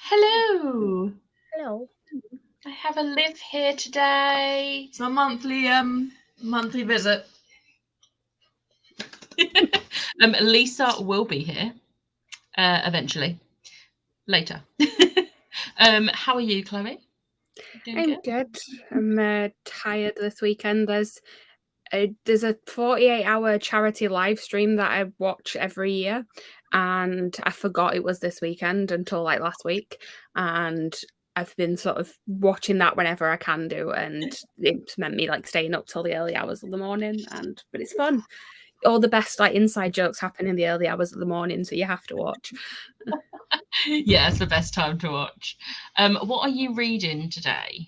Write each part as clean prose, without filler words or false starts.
Hello. Hello. I have a Liv here today. It's a monthly visit. Lisa will be here eventually, later. How are you, Chloe? I'm good. I'm tired this weekend. There's a 48-hour charity live stream that I watch every year, and I forgot it was this weekend until like last week, and I've been sort of watching that whenever I can do, and it's meant me like staying up till the early hours of the morning, but it's fun. All the best like inside jokes happen in the early hours of the morning, so you have to watch. Yeah, it's the best time to watch. What are you reading today?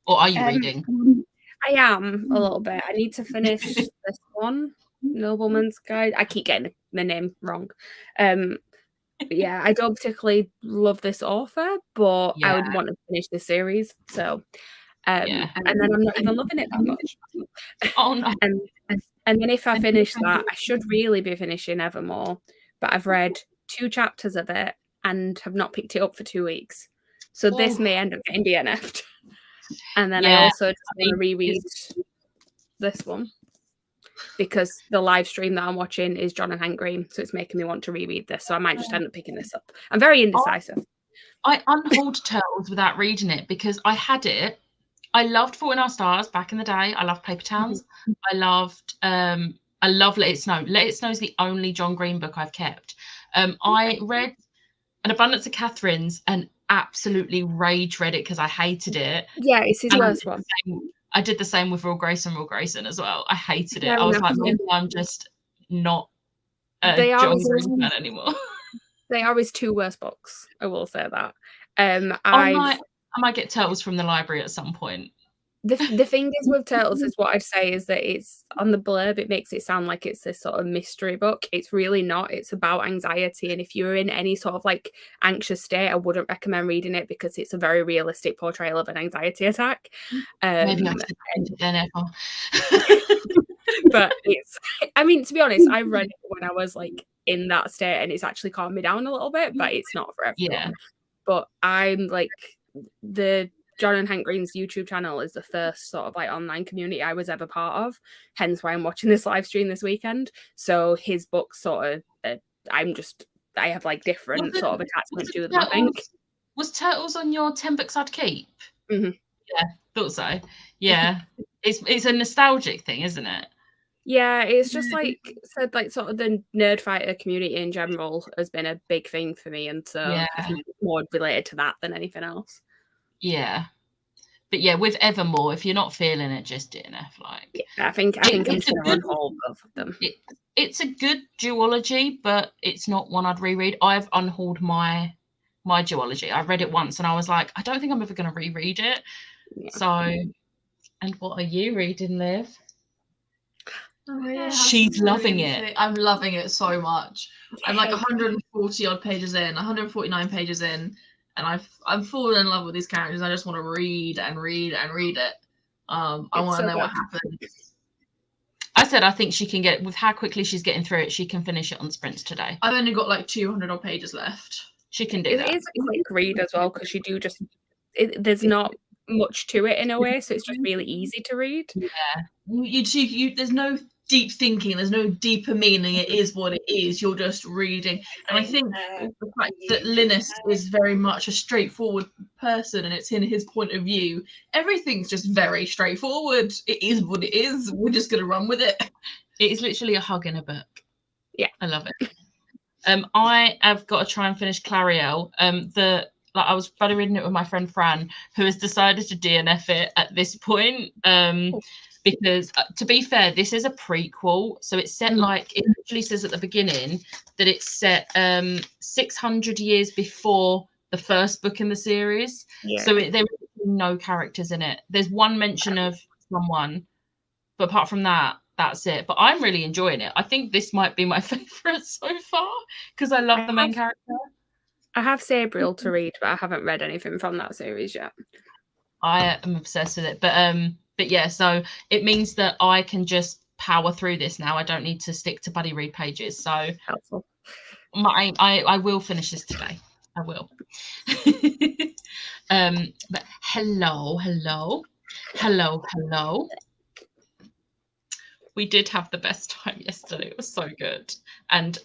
Or are you reading? I am a little bit. I need to finish this one, Nobleman's Guide. I keep getting the name wrong. But yeah, I don't particularly love this author, but I would want to finish the series. So, and then I'm not even loving it that much. Oh no. And then if I finish that, I should really be finishing Evermore. But I've read 2 chapters of it and have not picked it up for 2 weeks. So this may end up getting DNF'd. And then I also just want to reread this one because the live stream that I'm watching is John and Hank Green, so it's making me want to reread this. So I might just end up picking this up. I'm very indecisive. I unhauled Turtles without reading it because I had it. I loved Fault in Our Stars back in the day. I loved Paper Towns. I love Let It Snow. Let It Snow is the only John Green book I've kept. I read An Abundance of Catherine's and absolutely rage read it because I hated it. Yeah, it's his worst one. I did the same with Real Grayson as well. I hated it. I was like, maybe I'm just not a John Green fan anymore. They are his 2 worst books. I will say that. I might get Turtles from the library at some point. The thing is with Turtles is what I'd say is that it's on the blurb, it makes it sound like it's this sort of mystery book. It's really not. It's about anxiety. And if you're in any sort of like anxious state, I wouldn't recommend reading it because it's a very realistic portrayal of an anxiety attack. Maybe I should end it then, Ethel. But I mean, to be honest, I read it when I was like in that state and it's actually calmed me down a little bit, but it's not for everyone. Yeah. But I'm like the John and Hank Green's YouTube channel is the first sort of like online community I was ever part of, hence why I'm watching this live stream this weekend. So his books sort of, I have like different sort of attachment to them, I think. Was Turtles on your 10 books I'd keep? Mm-hmm. Yeah, thought so. Yeah, it's a nostalgic thing, isn't it? Yeah, it's just like said, like sort of the Nerdfighter community in general has been a big thing for me, and so I think it's more related to that than anything else. Yeah, but yeah, with Evermore, if you're not feeling it, just DNF. Like, yeah, I think I'm just gonna unhaul both of them. It's a good duology, but it's not one I'd reread. I've unhauled my duology. I read it once, and I was like, I don't think I'm ever going to reread it. Yeah. So, and what are you reading, Liv? Oh, yeah, she's loving it. I'm loving it so much. I'm like 140 odd pages in, 149 pages in, and I'm falling in love with these characters. I just want to read and read and read it. I want to know what happens. I said I think she can get, with how quickly she's getting through it, she can finish it on sprints today. I've only got like 200 odd pages left. She can do that. It is a quick read as well because you do just there's not much to it in a way, so it's just really easy to read. Yeah, you there's no deep thinking, there's no deeper meaning. It is what it is. You're just reading, and I think the fact that Linus is very much a straightforward person, and it's in his point of view. Everything's just very straightforward. It is what it is. We're just gonna run with it. It is literally a hug in a book. Yeah, I love it. I have got to try and finish Clariel. I was buddy reading it with my friend Fran, who has decided to DNF it at this point. Because to be fair, this is a prequel, so it's set like it literally says at the beginning that it's set 600 years before the first book in the series. Yeah. So there are no characters in it. There's one mention of someone, but apart from that, that's it. But I'm really enjoying it. I think this might be my favorite so far because I love the main character. I have Sabriel to read, but I haven't read anything from that series yet. I am obsessed with it, but yeah, so it means that I can just power through this now. I don't need to stick to buddy read pages. So helpful. I will finish this today. I will. But hello. We did have the best time yesterday. It was so good. And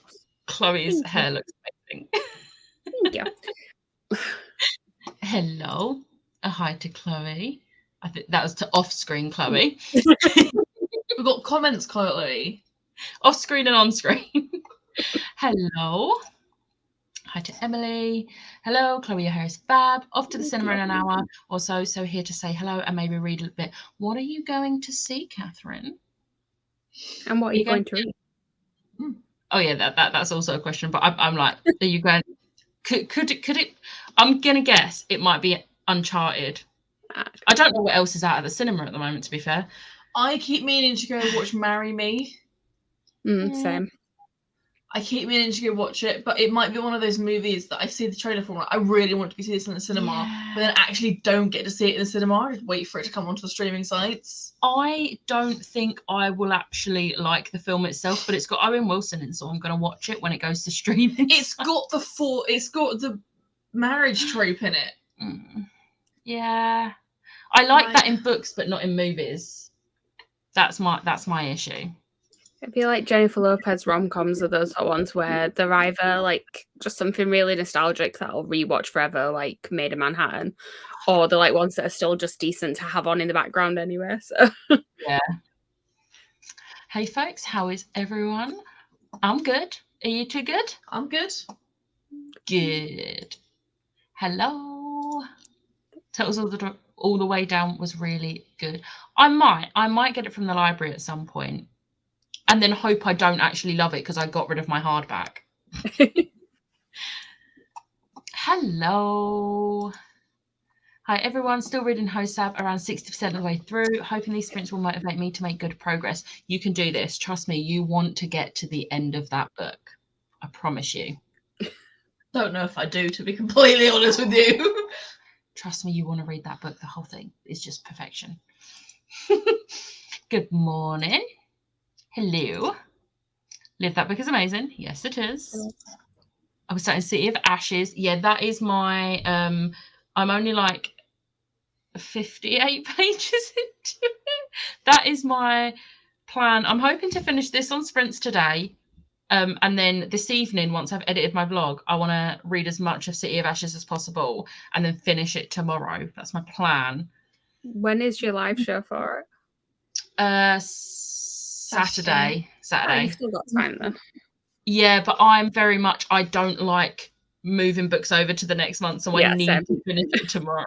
Chloe's hair looks amazing. Thank you. Hello. A hi to Chloe. I think that was to off-screen Chloe. We've got comments, Chloe. Off-screen and on-screen. Hello. Hi to Emily. Hello, Chloe, your hair is fab. Off to the cinema in an hour or so. So here to say hello and maybe read a bit. What are you going to see, Catherine? And what are you going to read? Oh yeah, that's also a question. But I'm like, are you going? Could it? I'm gonna guess it might be Uncharted. I don't know what else is out at the cinema at the moment. To be fair, I keep meaning to go watch Marry Me. Same. I keep meaning to go watch it, but it might be one of those movies that I see the trailer for. Like, I really want to see this in the cinema, but then actually don't get to see it in the cinema. I just wait for it to come onto the streaming sites. I don't think I will actually like the film itself, but it's got Owen Wilson in, so I'm going to watch it when it goes to streaming. It's got the marriage trope in it. Yeah, I like that in books, but not in movies. That's my issue. I feel like Jennifer Lopez rom-coms are those ones where they're either like just something really nostalgic that I'll rewatch forever, like Maid in Manhattan, or they're like ones that are still just decent to have on in the background anyway. So yeah. Hey folks, how is everyone? I'm good. Are you two good? I'm good. Good. Hello. Turtles all the way down was really good. I might get it from the library at some point. And then hope I don't actually love it because I got rid of my hardback. Hello. Hi, everyone. Still reading HOSAB around 60% of the way through. Hoping these sprints will motivate me to make good progress. You can do this. Trust me, you want to get to the end of that book. I promise you. Don't know if I do, to be completely honest with you. Trust me, you want to read that book. The whole thing is just perfection. Good morning. Hello. Live, that book is amazing. Yes, it is. I was starting City of Ashes. Yeah, that is my I'm only like 58 pages into it. That is my plan. I'm hoping to finish this on sprints today. And then this evening, once I've edited my vlog, I want to read as much of City of Ashes as possible and then finish it tomorrow. That's my plan. When is your live show for it? Saturday. Oh, you've still got time then. Yeah, but I'm very much, I don't like moving books over to the next month, so I need to finish it tomorrow.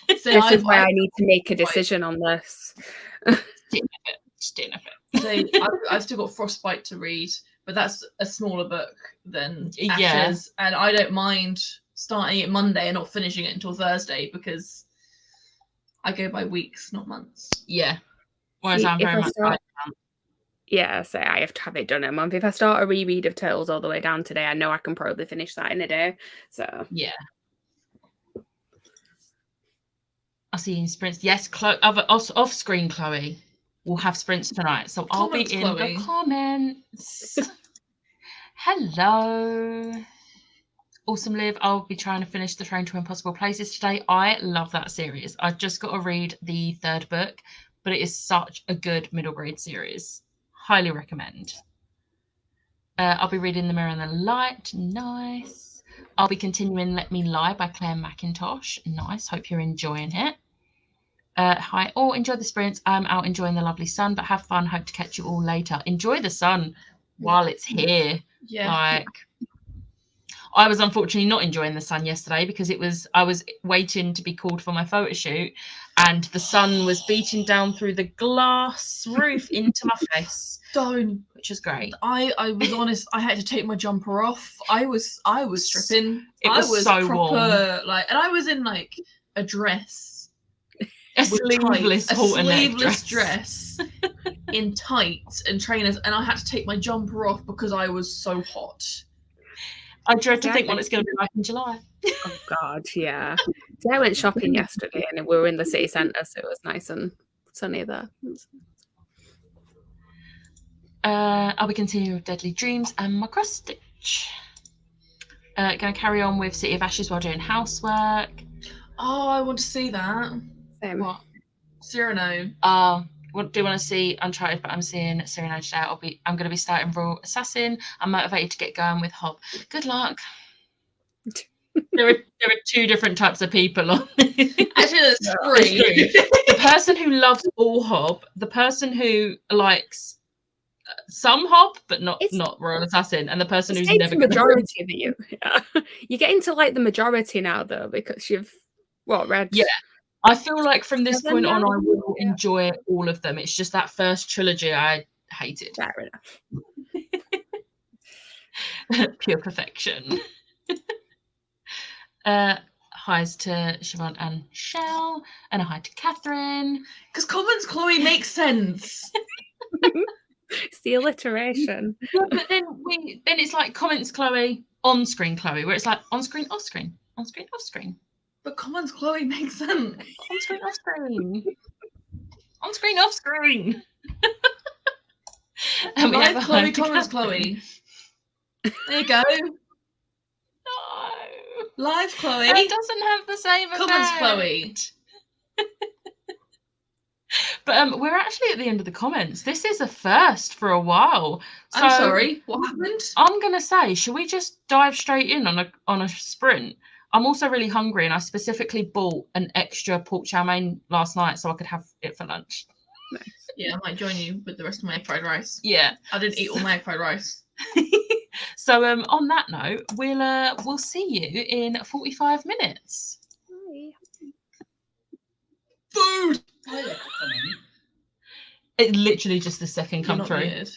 So this is why I need to make a decision on this. So I've still got Frostbite to read, but that's a smaller book than Ashes, and I don't mind starting it Monday and not finishing it until Thursday because I go by weeks, not months. Yeah. Whereas I'm very much like yeah, so I have to have it done in a month. If I start a reread of Turtles all the way down today, I know I can probably finish that in a day. So yeah. I'll see you in sprints. Yes, off screen, Chloe. We'll have sprints tonight. So I'll be in the comments. Hello. Awesome, Liv. I'll be trying to finish the Train to Impossible Places today. I love that series. I've just got to read the third book, but it is such a good middle grade series. Highly recommend. I'll be reading The Mirror and the Light. Nice. I'll be continuing Let Me Lie by Claire McIntosh. Nice. Hope you're enjoying it. Hi. Oh, enjoy the sprints. I'm out enjoying the lovely sun, but have fun. Hope to catch you all later. Enjoy the sun while it's here. Yeah. Like, I was unfortunately not enjoying the sun yesterday because I was waiting to be called for my photo shoot and the sun was beating down through the glass roof into my face. Which is great. I was honest, I had to take my jumper off. I was stripping. It was so warm. Like, and I was in like a dress. A sleeveless dress in tights and trainers, and I had to take my jumper off because I was so hot. I dread to think what it's going to be like in July. Oh God, yeah. So I went shopping yesterday, and we were in the city centre, so it was nice and sunny there. I'll be continuing with Deadly Dreams and my cross stitch. Going to carry on with City of Ashes while doing housework. Oh, I want to see that. Same. What? Cyrano. What do you want to see Uncharted? But I'm seeing Cyrano today. I'm going to be starting Royal Assassin. I'm motivated to get going with Hob. Good luck. There are 2 different types of people on this. Actually, there's 3. The person who loves all Hob, the person who likes some Hob but not Royal Assassin, and the person who's never the majority of you. Yeah. You get into like the majority now though, because you've read. Yeah. I feel like from this 7 point on, now? I will enjoy all of them. It's just that first trilogy I hated. Fair enough. Pure perfection. Highs to Siobhan and Shell, and a hi to Catherine. Because Commons Chloe makes sense. It's the alliteration. Yeah, but then it's like comments Chloe, on screen Chloe, where it's like on screen, off screen, on screen, off screen. But Commons Chloe makes sense. On screen, off screen. On screen, off screen. And we have Chloe, Commons Chloe. There you go. No. Live Chloe. It doesn't have the same effect. Commons Chloe. But we're actually at the end of the comments. This is a first for a while. So I'm sorry. What happened? I'm gonna say, should we just dive straight in on a sprint? I'm also really hungry, and I specifically bought an extra pork chow mein last night so I could have it for lunch. Nice. Yeah, I might join you with the rest of my egg fried rice. Yeah, I didn't eat all my egg fried rice. So on that note, we'll see you in 45 minutes. Bye. Food. It literally just the second come You're not through. weird.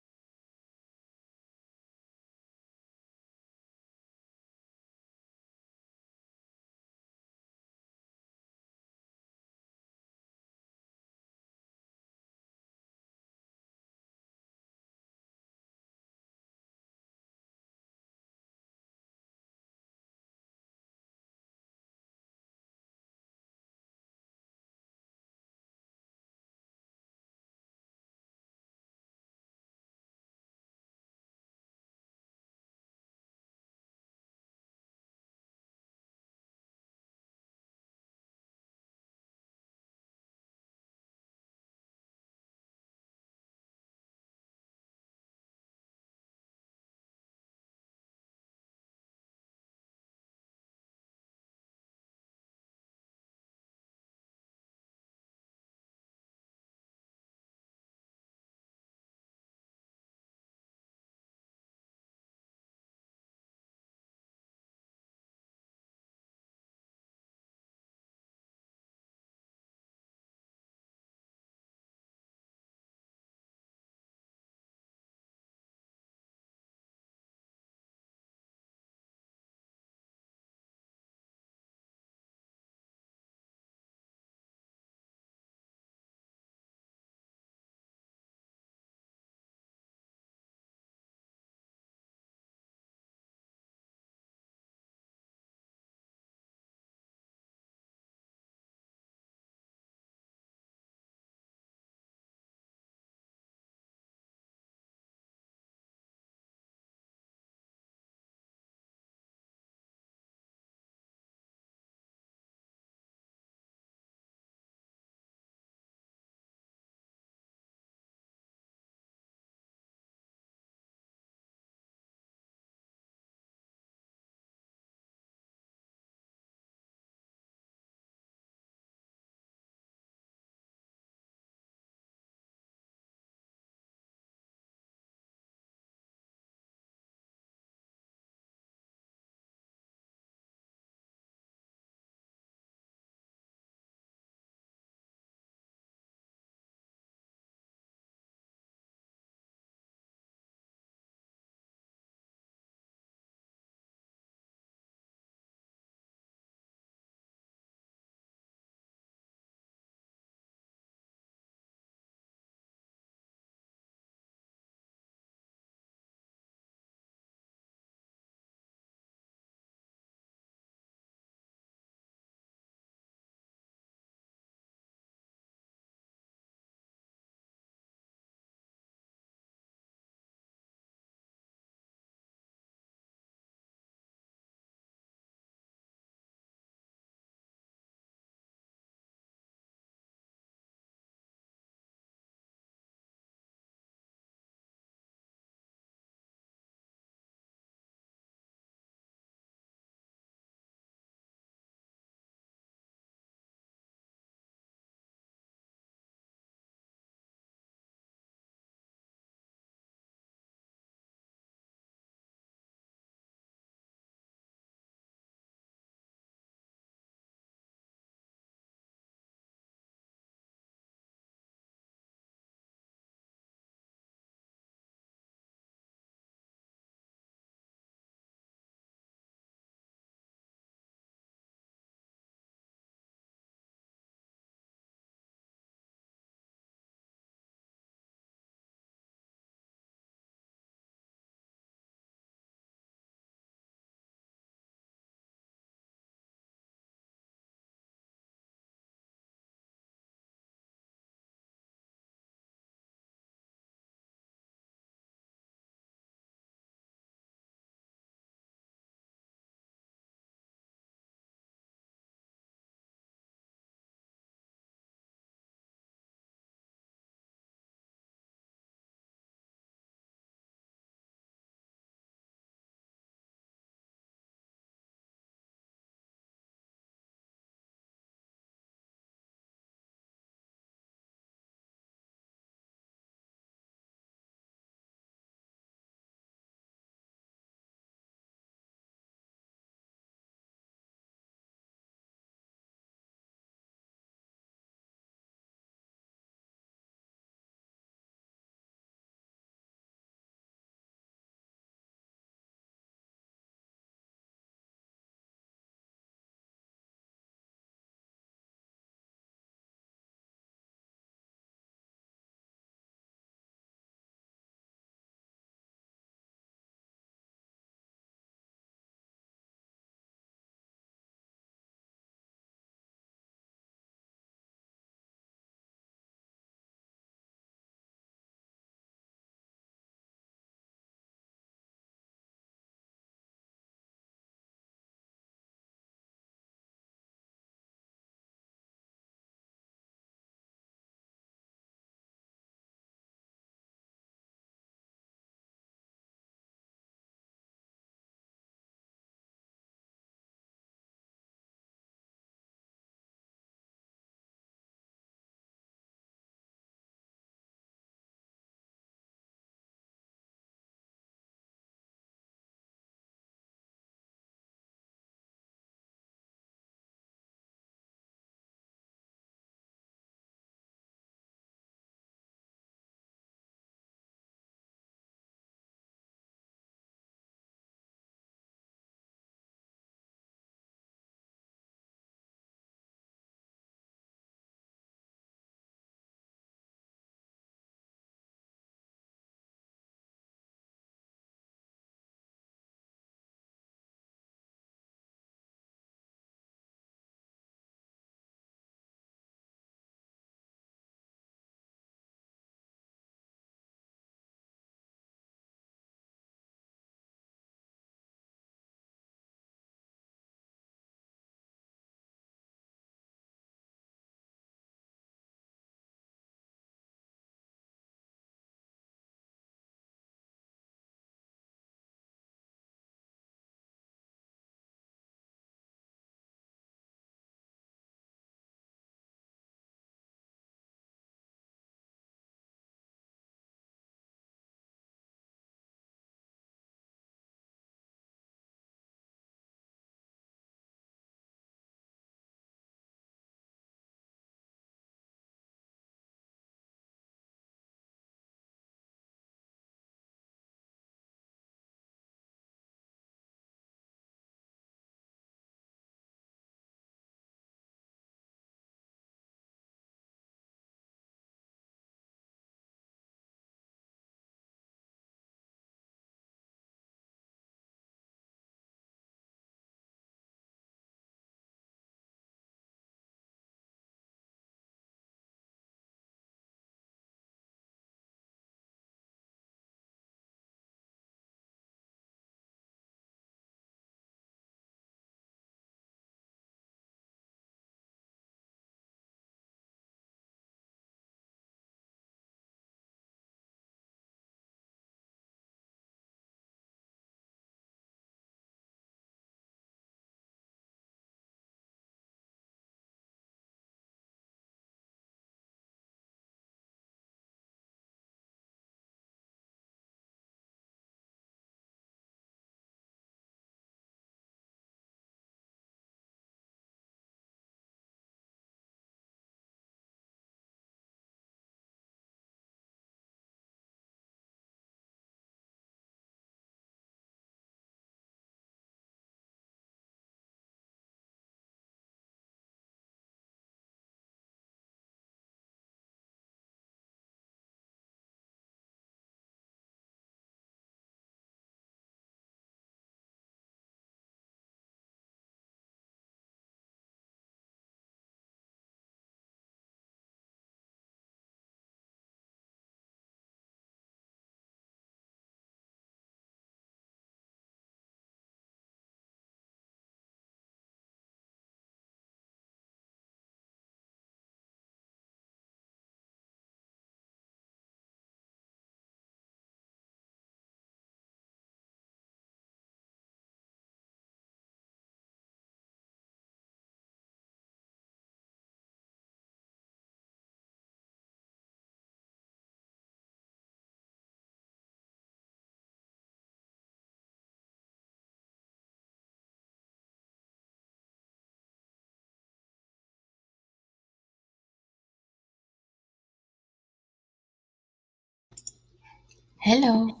Hello.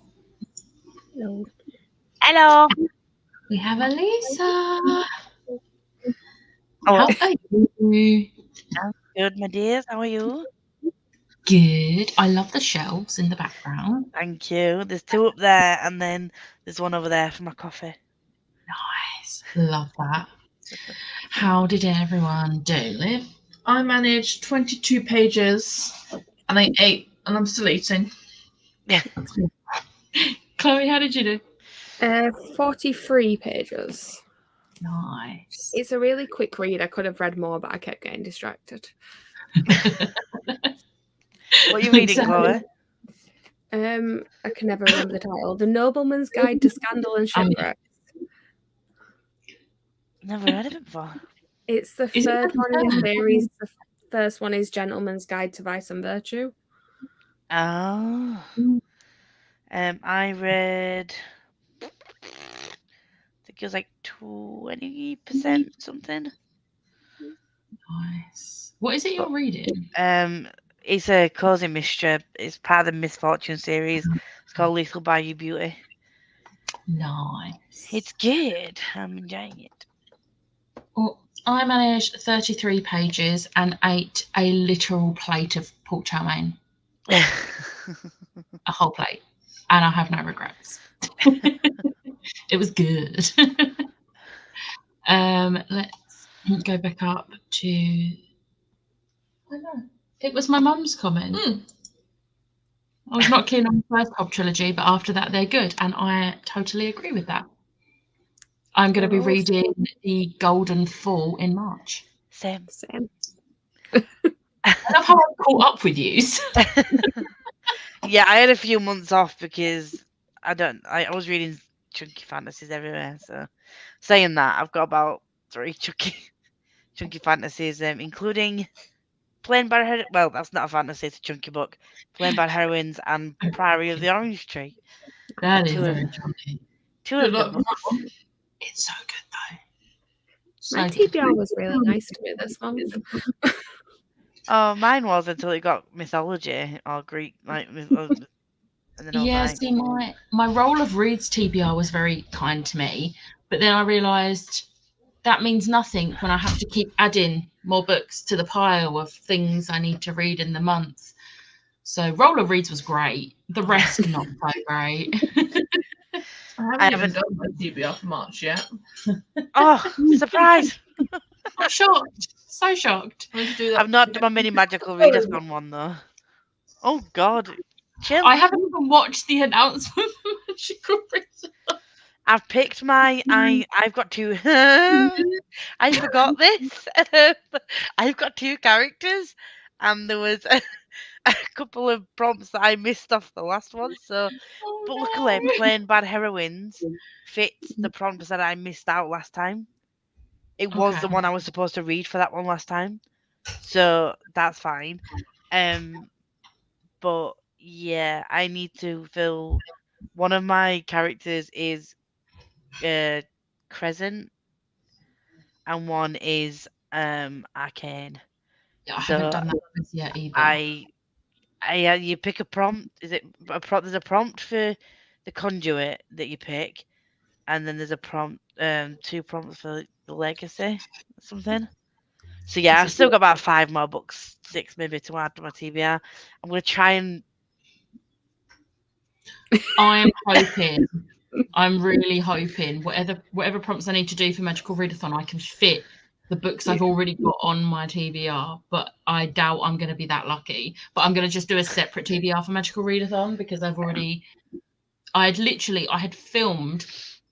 Hello. Hello. We have Elisa. Hello. How are you? I'm good, my dears. How are you? Good. I love the shelves in the background. Thank you. There's 2 up there, and then there's one over there for my coffee. Nice. Love that. How did everyone do, Liv? I managed 22 pages and I ate, and I'm still eating. Chloe, how did you do? 43 pages. Nice. It's a really quick read. I could have read more, but I kept getting distracted. What are you reading, Chloe? I can never remember the title. The Nobleman's Guide to Scandal and Shipwreck. Never heard of it before. It's the Is it third one in the third? series. The first one is Gentleman's Guide to Vice and Virtue. Oh. I read, I think it was like 20% something. Nice. What is it you're reading? It's a cozy mystery. It's part of the Misfortune series. It's called Lethal Bayou Beauty. Nice. It's good. I'm enjoying it. Well, I managed 33 pages and ate a literal plate of pork chow mein. A whole plate. And I have no regrets. It was good. Let's go back up to... I don't know. It was my mum's comment. I was not keen on the first Hob trilogy, but after that they're good, and I totally agree with that. I'm going to be reading The Golden Fall in March. Same. I love how I caught up with you. Yeah, I had a few months off because I was reading chunky fantasies everywhere. So saying that, I've got about 3 chunky fantasies, including Plain Bad Heroines. Well, that's not a fantasy; it's a chunky book. Plain Bad Heroines and Priory of the Orange Tree. That is Two of- very chunky. 2 of them books. It's so good though. My TBR was really nice to me this month. Oh, mine was until it got mythology or Greek, like. And then I was Yeah, like, see, my Roll of Reads TBR was very kind to me, but then I realised that means nothing when I have to keep adding more books to the pile of things I need to read in the month. So Roll of Reads was great. The rest not so great. I haven't done my TBR for March yet. oh, surprise! I'm shocked. So shocked. I need to do that. I've not done my mini magical readathon one though. Oh God, chill! I haven't even watched the announcement for Magical Readathon. I've picked my. I've got 2. I forgot this. I've got 2 characters, and there was a couple of prompts that I missed off the last one. So, but luckily, Plain Bad Heroines fits the prompts that I missed out last time. It was the Okay. one I was supposed to read for that one last time, so that's fine. But yeah, I need to fill. One of my characters is Crescent, and one is Arcane. Yeah, I So haven't done that yet either. you pick a prompt. Is it a prompt? There's a prompt for the conduit that you pick, and then there's a prompt, 2 prompts for the legacy, or something. So yeah, I've still got about 5 more books, 6 maybe to add to my TBR. I'm gonna try and. I'm hoping. I'm really hoping whatever prompts I need to do for Magical Readathon, I can fit the books I've already got on my TBR, but I doubt I'm going to be that lucky. But I'm going to just do a separate TBR for Magical Readathon because I had filmed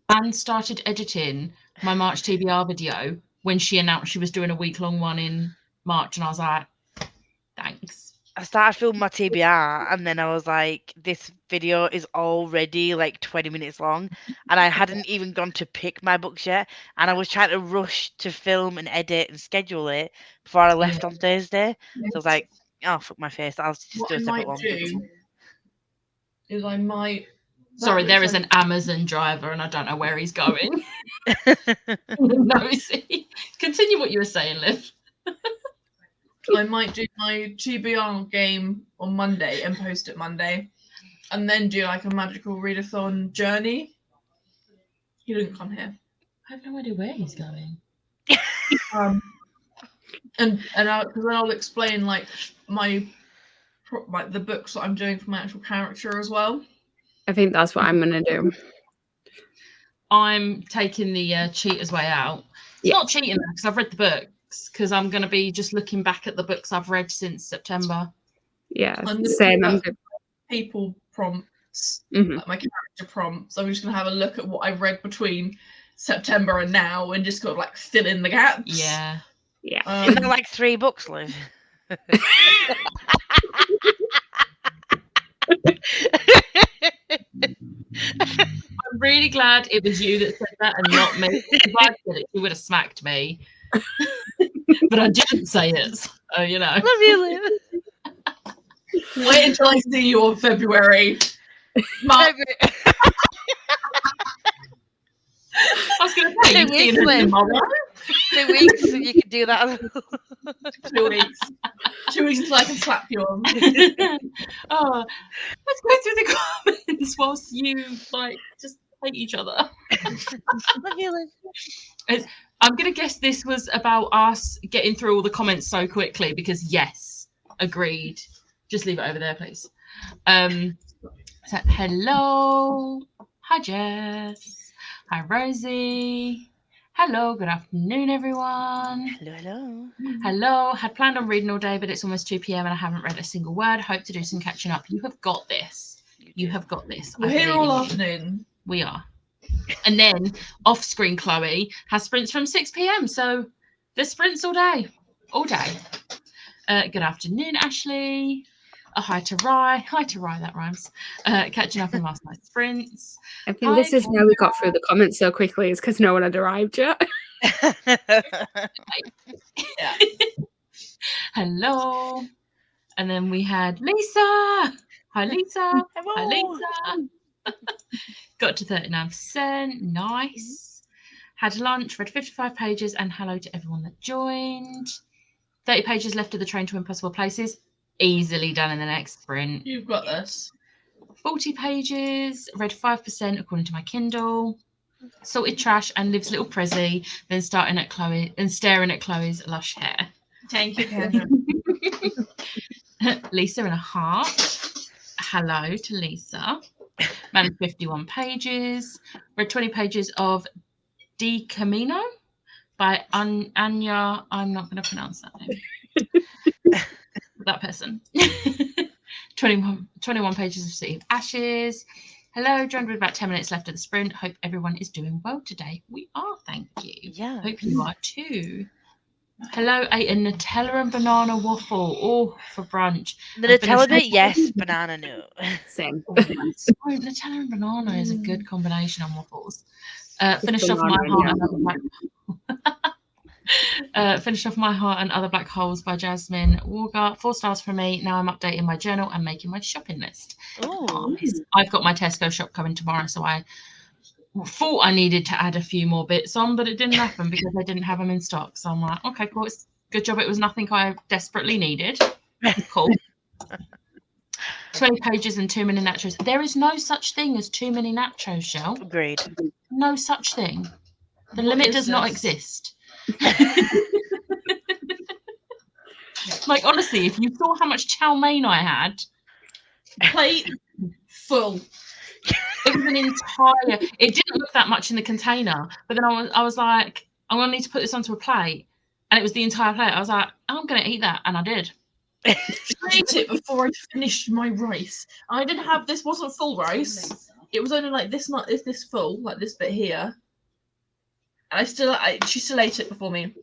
and started editing my March TBR video when she announced she was doing a week-long one in March, and I was like, thanks. I started filming my TBR, and then I was like, this video is already like 20 minutes long, and I hadn't even gone to pick my books yet, and I was trying to rush to film and edit and schedule it before I left on Thursday. So I was like, oh, fuck my face, I'll just do a separate one. I might. Sorry, there is an Amazon driver, and I don't know where he's going. Nosy. Continue what you were saying, Liv. I might do my TBR game on Monday and post it Monday. and then do like a magical readathon journey. He didn't come here. I have no idea where he's going. And I'll explain like the books that I'm doing for my actual character as well. I think that's what I'm going to do. I'm taking the cheater's way out. It's not cheating because I've read the books, because I'm going to be just looking back at the books I've read since September. Yeah, I'm same. People prompts, like my character prompts. I'm just going to have a look at what I've read between September and now and just kind of like fill in the gaps. Yeah. Yeah. Is there like 3 books, Liv? I'm really glad it was you that said that and not me. If I said it, you would have smacked me. But I didn't say it. So, you know. Love you, Liv. Wait until I see you on February. Mark. I was going to say, 2 weeks, Liv. 2 weeks, and you can do that. 2 weeks. 2 weeks until I can slap you on. Oh, let's go through the comments whilst you like just hate each other. Love you, Liv. I'm going to guess this was about us getting through all the comments so quickly because yes, agreed. Just leave it over there, please. So, hello. Hi, Jess. Hi, Rosie. Hello, good afternoon, everyone. Hello. Hello. Had planned on reading all day, but it's almost 2 p.m. and I haven't read a single word. Hope to do some catching up. You have got this. You have got this. We're here all afternoon. We are. And then off-screen Chloe has sprints from 6 p.m. So there's sprints all day. All day. Good afternoon, Ashley. Hi to Rye. Hi to Rye, that rhymes. Catching up on last night's sprints. I think this is how we got through the comments so quickly, is because no one had arrived yet. Yeah. Hello. And then we had Lisa. Hi, Lisa. Hello. Hi, Lisa. Got to 39%. Nice. Had lunch, read 55 pages, and hello to everyone that joined. 30 pages left of the Train to Impossible Places. Easily done in the next sprint. You've got this. 40 pages, read 5% according to my Kindle. Sorted trash and Liv's little Prezi, then staring at Chloe's lush hair. Thank you, Kendra. Lisa in a heart. Hello to Lisa. Managed 51 pages. Read 20 pages of Di Camino by Anya. I'm not going to pronounce that name. That person. 21 pages of City of Ashes. Hello, joined with about 10 minutes left of the sprint. Hope everyone is doing well today. We are, thank you. Yeah. Hope you are too. Hello, ate a Nutella and banana waffle. Oh, for brunch. The Nutella bit, yes. Banana, no. Same. Nutella and banana is a good combination on waffles. Finished off my heart and other finished off My Heart and Other Black Holes by Jasmine Walker. 4 stars from me. Now I'm updating my journal and making my shopping list. Oh, I've got my Tesco shop coming tomorrow, so I thought I needed to add a few more bits on, but it didn't happen because I didn't have them in stock. So I'm like, okay, cool. It's good job it was nothing I desperately needed. Cool. 20 pages and 2 mini nachos. There is no such thing as 2 mini nachos, Shell. agreed. No such thing. The What limit is does not this? exist. Like, honestly, if you saw how much chow mein I had, Plate full. it was an entire. It didn't look that much in the container, but then I was like, I'm gonna need to put this onto a plate, and it was the entire plate. I was like, I'm gonna eat that, and I did. I ate it before I finished my rice. I didn't have this. Wasn't full rice. It was only like this much. Is this full? Like this bit here. And she still ate it before me.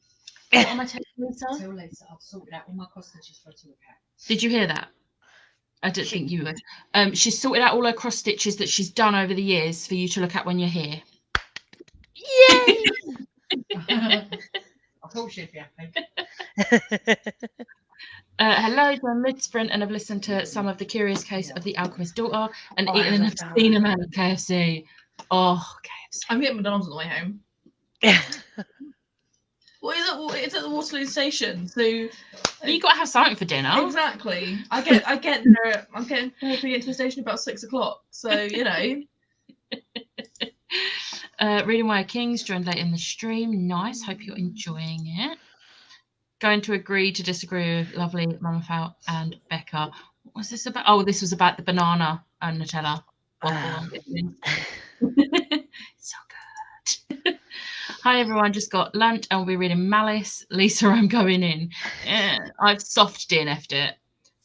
What am I taking, Lisa? Tell Lisa I've sorted out all my cross stitches for her to look at. Did you hear that? I didn't think you would. She's sorted out all her cross stitches that she's done over the years for you to look at when you're here. Yay! I thought she'd be happy. Hello, I'm mid-sprint and I've listened to some of The Curious Case of the Alchemist's Daughter and Oh, I eaten an love that. obscene amount of KFC. Oh, KFC. I'm getting McDonald's on the way home. Well, it's at the Waterloo station, so You got to have something for dinner. exactly. I get there. I'm getting to the station about 6 o'clock. So you know. Reading Wire Kings joined late in the stream. Nice. Hope you're enjoying it. Going to agree to disagree with lovely Mama Fowl and Becca. What was this about? Oh, this was about the banana and Nutella waffle. So good. Hi everyone, just got lunch and we'll be reading Malice. Lisa, I'm going in. I've soft DNF'd it,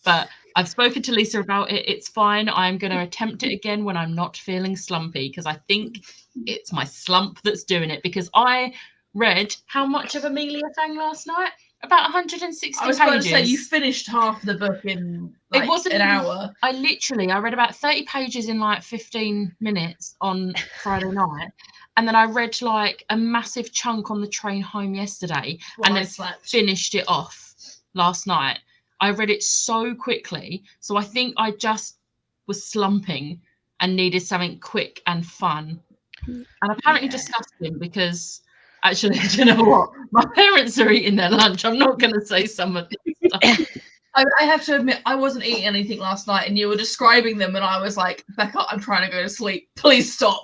but I've spoken to Lisa about it. It's fine. I'm going to attempt it again when I'm not feeling slumpy, because I think it's my slump that's doing it. Because I read how much of Amelia Fang last night? About 160 I was pages. going to say you finished half the book in It wasn't an hour. I read about 30 pages in like 15 minutes on Friday night. And then I read like a massive chunk on the train home yesterday, and then finished it off last night. I read it so quickly. So I think I just was slumping and needed something quick and fun. And apparently disgusting, because actually, do you know what? My parents are eating their lunch. I'm not going to say some of this stuff. I have to admit, I wasn't eating anything last night, and you were describing them, and I was like, Becca, I'm trying to go to sleep. Please stop.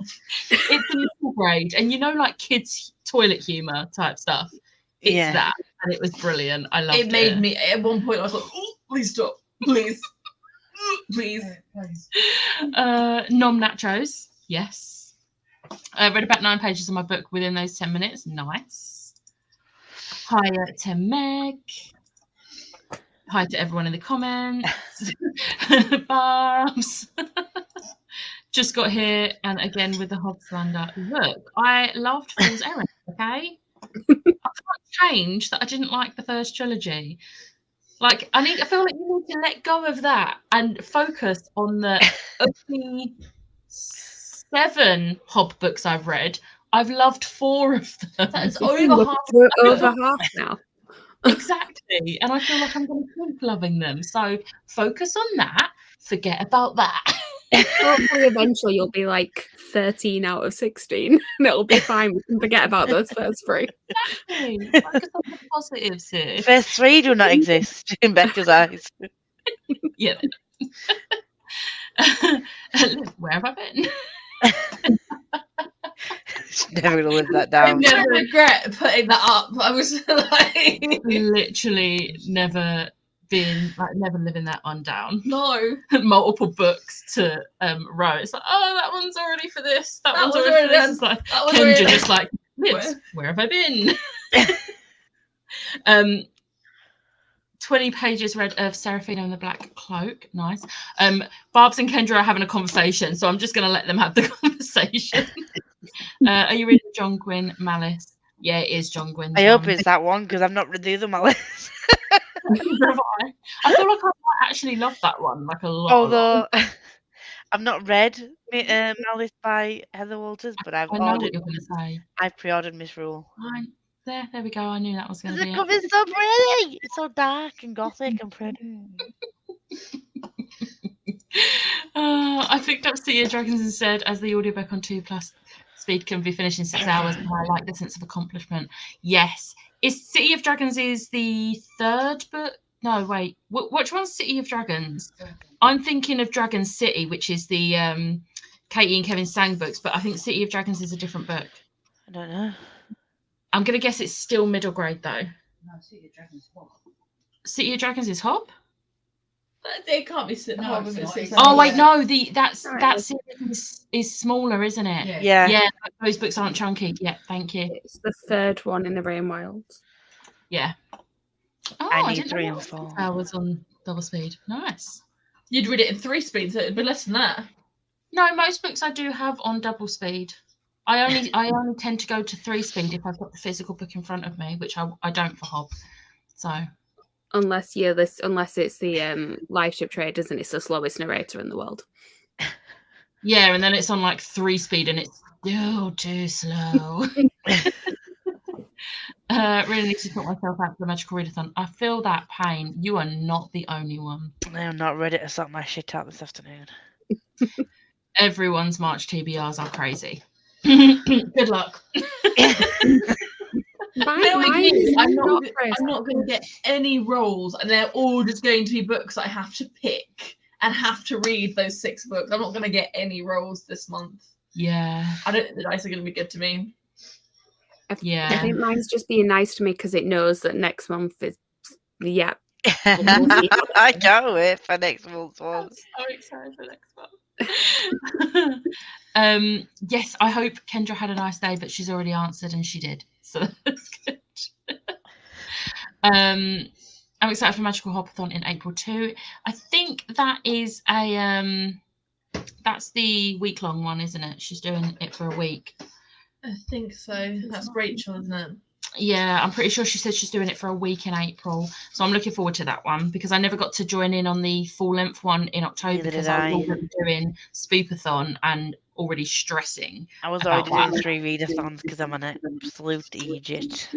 It's a middle grade, and you know, like kids' toilet humor type stuff. It's that, and it was brilliant. I loved it. It made me, at one point, I was like, oh, please stop. Please. Please. Nom nachos. Yes. I read about 9 pages of my book within those 10 minutes. Nice. Hi to Meg. Hi to everyone in the comments. Barbs. Just got here, and again with the Hobbs slander. Look, I loved Fool's Errand, okay? I can't change that I didn't like the first trilogy. Like, I feel like you need to let go of that and focus on the only 7 Hobb books I've read. I've loved 4 of them. That's over half. We're over half now. Exactly. And I feel like I'm going to keep loving them. So focus on that. Forget about that. Hopefully, eventually, you'll be like 13 out of 16, and it'll be fine. We can forget about those first 3. Exactly. Focus on the positives here. First 3 do not exist in Becca's eyes. Yeah. Where have I been? Never gonna live that I down. never regret putting that up. I was like, Literally never living that one down. no. Multiple books to row. It's like, oh, that one's already for this. That one's already for this. It's like Kendra just like, where have I been? 20 pages read of Seraphina and the Black Cloak. Nice. Barbs and Kendra are having a conversation, so I'm just going to let them have the conversation. Are you reading John Gwynne Malice? Yeah, it is John Gwynne. I hope it's that one, because I've not read the other Malice. I feel like I might actually love that one, like a lot. Although I've not read Malice by Heather Walters, but I know what you're going to say. I've pre-ordered Miss Rule. There we go. I knew that was going to be The cover's so pretty. It's so dark and gothic and pretty. I picked up City of Dragons instead, as the audiobook on 2+ speed can be finished in 6 hours, and I like the sense of accomplishment. Yes. Is City of Dragons is the 3rd book? No, wait. Which one's City of Dragons? I'm thinking of Dragon City, which is the Katie and Kevin Sang books, but I think City of Dragons is a different book. I don't know. I'm going to guess it's still middle grade, though. No, City of Dragons is Hobb. City of Dragons is Hobb? They can't be sitting No, home it's if not. it's 6 Oh, hours. wait, no. That series is smaller, isn't it? Yeah. Yeah, those books aren't chunky. Yeah, thank you. It's the 3rd one in the Rain Wilds. Yeah. Oh, I need didn't 3 know and 4. I was on double speed. Nice. You'd read it in 3 speeds, so it'd be less than that. No, most books I do have on double speed. I only tend to go to 3 speed if I've got the physical book in front of me, which I don't for Hobb. So Unless it's the live ship trade, isn't it? It's the slowest narrator in the world. yeah, and then it's on like 3 speed and it's still too slow. Really need to put myself out for the Magical Readathon. I feel that pain. You are not the only one. I am not ready to sort my shit out this afternoon. Everyone's March TBRs are crazy. Good luck. Knowing me, I'm not very going to get any roles, and they're all just going to be books I have to pick and have to read those 6 books. I'm not going to get any roles this month. Yeah. I don't think the dice are going to be good to me. I Yeah. think mine's just being nice to me because it knows that next month is, yeah. I can't wait for next month's one. I'm so excited for next month. Yes, I hope Kendra had a nice day, but she's already answered and she did. So that's good. I'm excited for Magical Hopathon in April too. I think that is a that's the week-long one, isn't it? She's doing it for a week. I think so. That's Rachel, isn't it? Yeah, I'm pretty sure she said she's doing it for a week in April. So I'm looking forward to that one because I never got to join in on the full-length one in October Neither because did I was I. already doing Spoopathon and already stressing. I was about already doing that. 3 readathons because I'm an absolute idiot.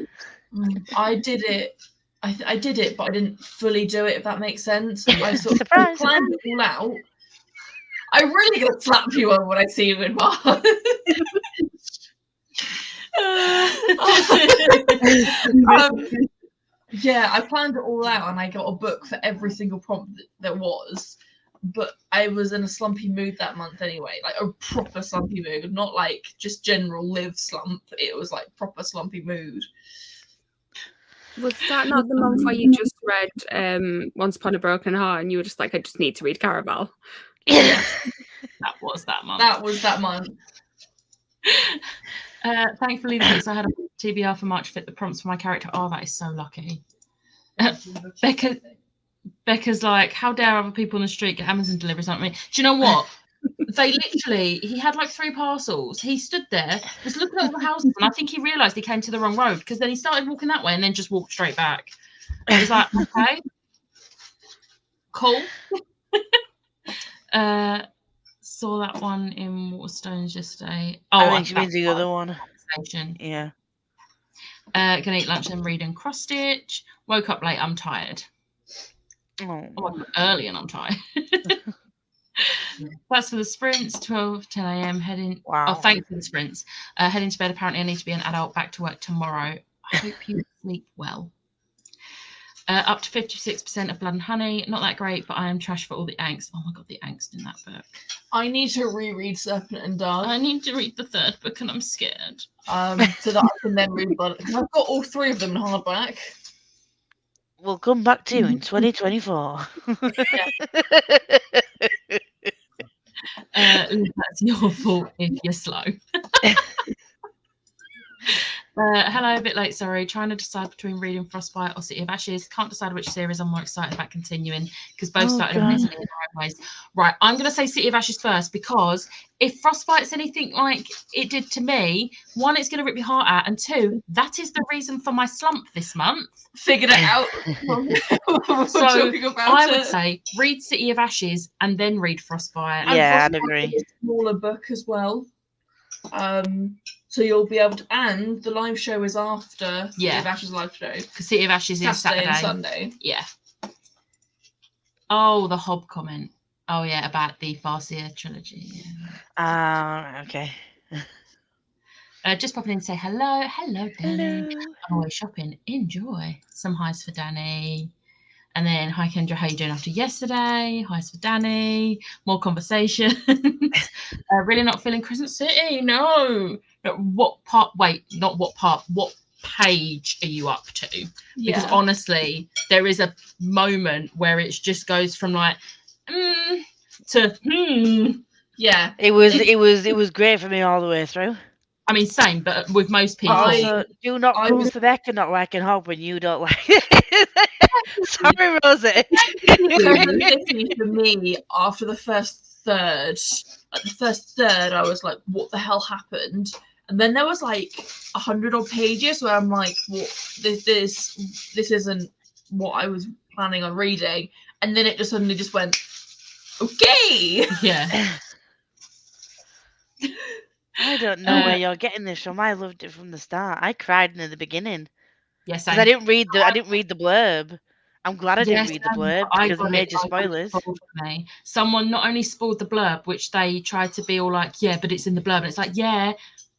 I did it. I did it, but I didn't fully do it, if that makes sense. I sort of Surprise! planned it all out. I'm really going to slap you on when I see you in Mars. Yeah, I planned it all out and I got a book for every single prompt that there was. But I was in a slumpy mood that month anyway, like a proper slumpy mood, not like just general live slump. It was like proper slumpy mood. Was that not the month where you just read Once Upon a Broken Heart and you were just like, I just need to read Caraval? Yeah, That was that month. that was that month. Thankfully, because I had a TBR for March fit the prompts for my character. Oh, that is so lucky. Becca's like, how dare other people on the street get Amazon deliveries on me? Do you know what? They literally, he had like 3 parcels. He stood there, was looking at all the houses, and I think he realised he came to the wrong road because then he started walking that way and then just walked straight back. He was like, okay, cool. Saw that one in Waterstones yesterday. Oh, I think she means the other one. Station. Yeah. Gonna eat lunch and read and cross stitch. Woke up late. I'm tired. Oh. I woke up early and I'm tired. That's for the sprints. 10 a.m. heading. Wow. Oh, thanks for the sprints. Heading to bed. Apparently, I need to be an adult. Back to work tomorrow. I hope you sleep well. Up to 56% of Blood and Honey. Not that great, but I am trash for all the angst. Oh my god, the angst in that book. I need to reread Serpent and Dove. I need to read the 3rd book and I'm scared. So that I can then read Blood. I've got all 3 of them in hardback. We'll come back to you in 2024. That's your fault if you're slow. Hello, a bit late, sorry. Trying to decide between reading Frostbite or City of Ashes. Can't decide which series I'm more excited about continuing because both started amazingly in their own ways. Right, I'm going to say City of Ashes first because if Frostbite's anything like it did to me, 1, it's going to rip your heart out, and 2, that is the reason for my slump this month. Figured it out. So I would say read City of Ashes and then read Frostbite. Yeah, I'd agree. A smaller book as well. So you'll be able to, and the live show is after City of Ashes live show. Because City of Ashes is Saturday and Sunday. Yeah. Oh, the Hob comment. Oh yeah, about the Farseer trilogy. Okay. Just popping in to say hello. Hello, Danny. Hello. I'm always shopping. Enjoy. Some highs for Danny. And then, hi Kendra, how you doing after yesterday? Highs for Danny. More conversation. Really not feeling Crescent City? No. What part? Wait, not what part. What page are you up to? Because honestly, there is a moment where it just goes from like to Yeah. It was great for me all the way through. I mean, same, but with most people. Also, do not come to Becca not liking Hob when you don't like it. Sorry, Rosie. For me, after the first third, I was like, what the hell happened? And then there was like 100 odd pages where I'm like, what? This isn't what I was planning on reading. And then it just suddenly just went, okay. Yeah. I don't know where you're getting this from. I loved it from the start. I cried in the beginning. Yes, I didn't read the blurb. I'm glad I didn't read the blurb because of major spoilers. Someone not only spoiled the blurb, which they tried to be all like, yeah, but it's in the blurb. And it's like, yeah,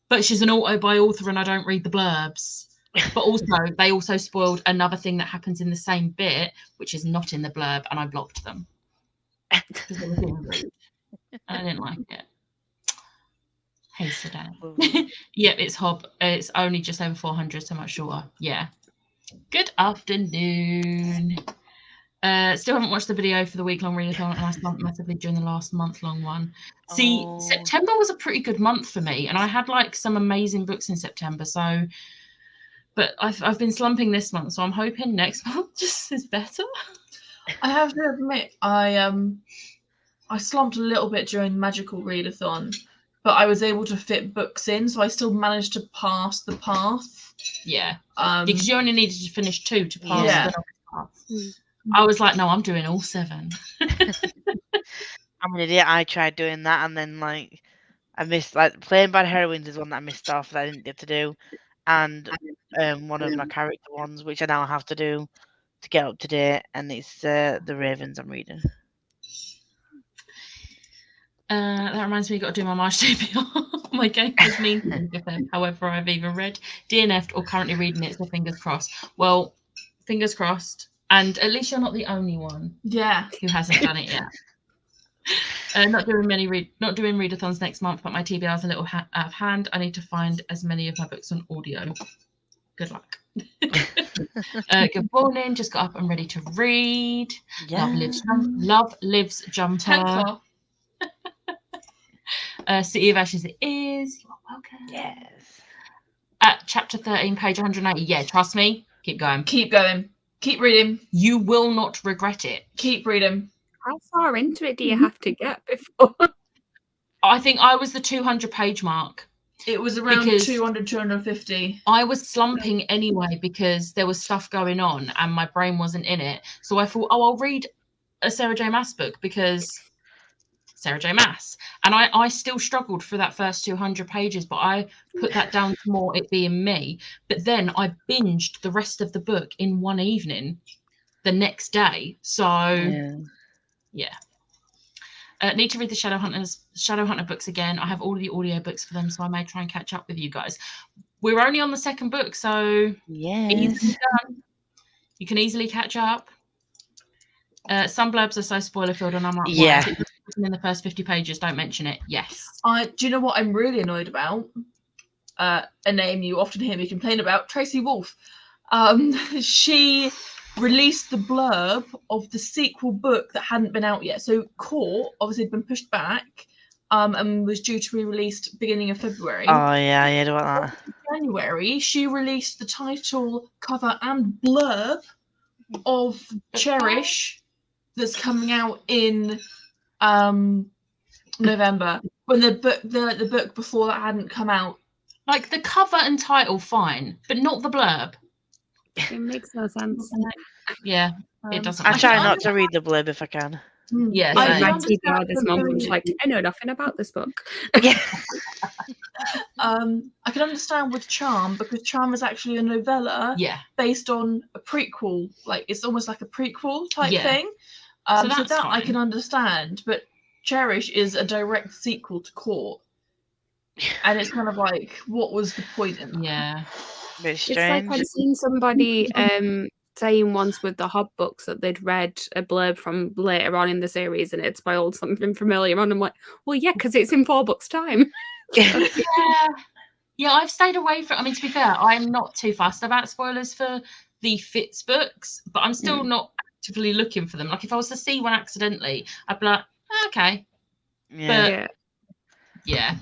but she's an author and I don't read the blurbs. But also, they also spoiled another thing that happens in the same bit, which is not in the blurb, and I blocked them because they were being rude. I didn't like it. Hey, Sedan. Yep, it's Hob. It's only just over 400, so much shorter. Yeah. Good afternoon. Still haven't watched the video for the week-long readathon, and I slumped massively during the last month-long one. See, September was a pretty good month for me, and I had like some amazing books in September. So, but I've been slumping this month, so I'm hoping next month just is better. I have to admit, I slumped a little bit during Magical Readathon, but I was able to fit books in, so I still managed to pass the path. Yeah, because you only needed to finish 2 to pass Yeah. the path. I was like, no, I'm doing all 7. I'm an idiot. I tried doing that, and then like I missed like Playing Bad Heroines is one that I missed off that I didn't get to do, and one of my character ones which I now have to do to get up to date, and it's the Ravens I'm reading. That reminds me, I've got to do my March TBR. My game was mean to think of them. However, I've either read DNF'd or currently reading it, so fingers crossed. Well, fingers crossed. And at least you're not the only one Yeah. who hasn't done it yet. Not doing readathons next month, but my TBR's a little out of hand. I need to find as many of my books on audio. Good luck. Good morning. Just got up and ready to read. Yeah. Love lives jumper. Temper. City of Ashes it is. You are welcome. Yes. At chapter 13, page 180. Yeah, trust me. Keep going. Keep going. Keep reading. You will not regret it. Keep reading. How far into it do you have to get before? I think I was the 200 page mark. It was around Because 200, 250. I was slumping anyway because there was stuff going on and my brain wasn't in it. So I thought, oh, I'll read a Sarah J. Maas book because Sarah J. Maas. And I still struggled for that first 200 pages, but I put that down to more it being me. But then I binged the rest of the book in one evening the next day. So, yeah. Need to read the Shadowhunter books again. I have all of the audio books for them, so I may try and catch up with you guys. We're only on the second book, so easily done. You can easily catch up. Some blurbs are so spoiler filled, and I'm like, Yeah. in the first 50 pages, don't mention it. Yes. Do you know what I'm really annoyed about? A name you often hear me complain about, Tracy Wolf. She released the blurb of the sequel book that hadn't been out yet. So Court obviously had been pushed back and was due to be released beginning of February. Oh yeah, I heard about that. In January, she released the title, cover and blurb of Cherish that's coming out in November, when the book before that hadn't come out. Like the cover and title, fine, but not the blurb. It makes no sense. Yeah, it doesn't. I make try sense. not to read the blurb if I can. Yeah, I same. read TBR this month. I'm just like, I know nothing about this book. Yeah. I can understand with Charm, because Charm is actually a novella Yeah. based on a prequel. Like, it's almost like a prequel type Yeah. thing. So So that's that I fine. can understand, but Cherish is a direct sequel to Court. And it's kind of like, what was the point in that? Yeah. Bit It's strange. like I'd seen somebody saying once with the Hob books that they'd read a blurb from later on in the series and it spoiled something familiar. And I'm like, well, yeah, because it's in 4 books' time. Yeah. Yeah, I've stayed away from. I mean, to be fair, I'm not too fussed about spoilers for the Fitz books, but I'm still not actively looking for them. Like, if I was to see one accidentally, I'd be like, okay. Yeah. Yeah. Yeah.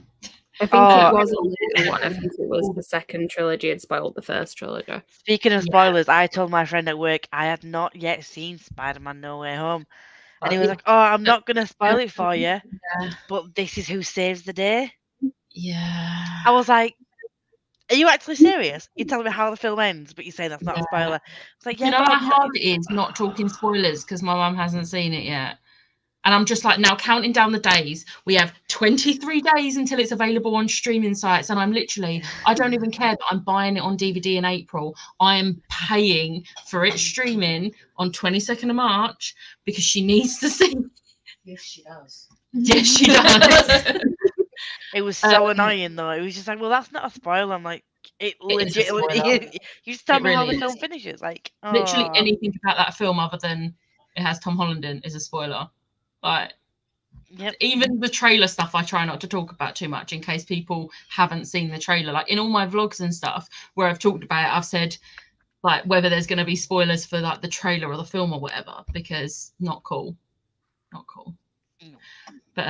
I think Oh. it was a later one. I think it was the second trilogy had spoiled the first trilogy. Speaking of Yeah. spoilers, I told my friend at work I had not yet seen Spider-Man No Way Home. And he was Yeah. like, oh, I'm not going to spoil it for you, Yeah. but this is who saves the day. Yeah. I was like, are you actually serious? You're telling me how the film ends, but you're saying that's not a Yeah. spoiler. It's like, You yeah, know but how I'm hard it is not talking spoilers because my mum hasn't seen it yet. And I'm just like, now counting down the days. We have 23 days until it's available on streaming sites. And I'm literally, I don't even care that I'm buying it on DVD in April. I am paying for it streaming on 22nd of March because she needs to see. Yes, she does. Yes, she does. It was so annoying though. It was just like, well, that's not a spoiler. I'm like, It It is a legitimately. spoiler. You just tell It me how really the film is. finishes. Like, Literally oh, anything about that film other than it has Tom Holland in is a spoiler. Like, yep. even the trailer stuff I try not to talk about too much in case people haven't seen the trailer. Like in all my vlogs and stuff where I've talked about it, I've said like whether there's going to be spoilers for like the trailer or the film or whatever, because not cool. No. But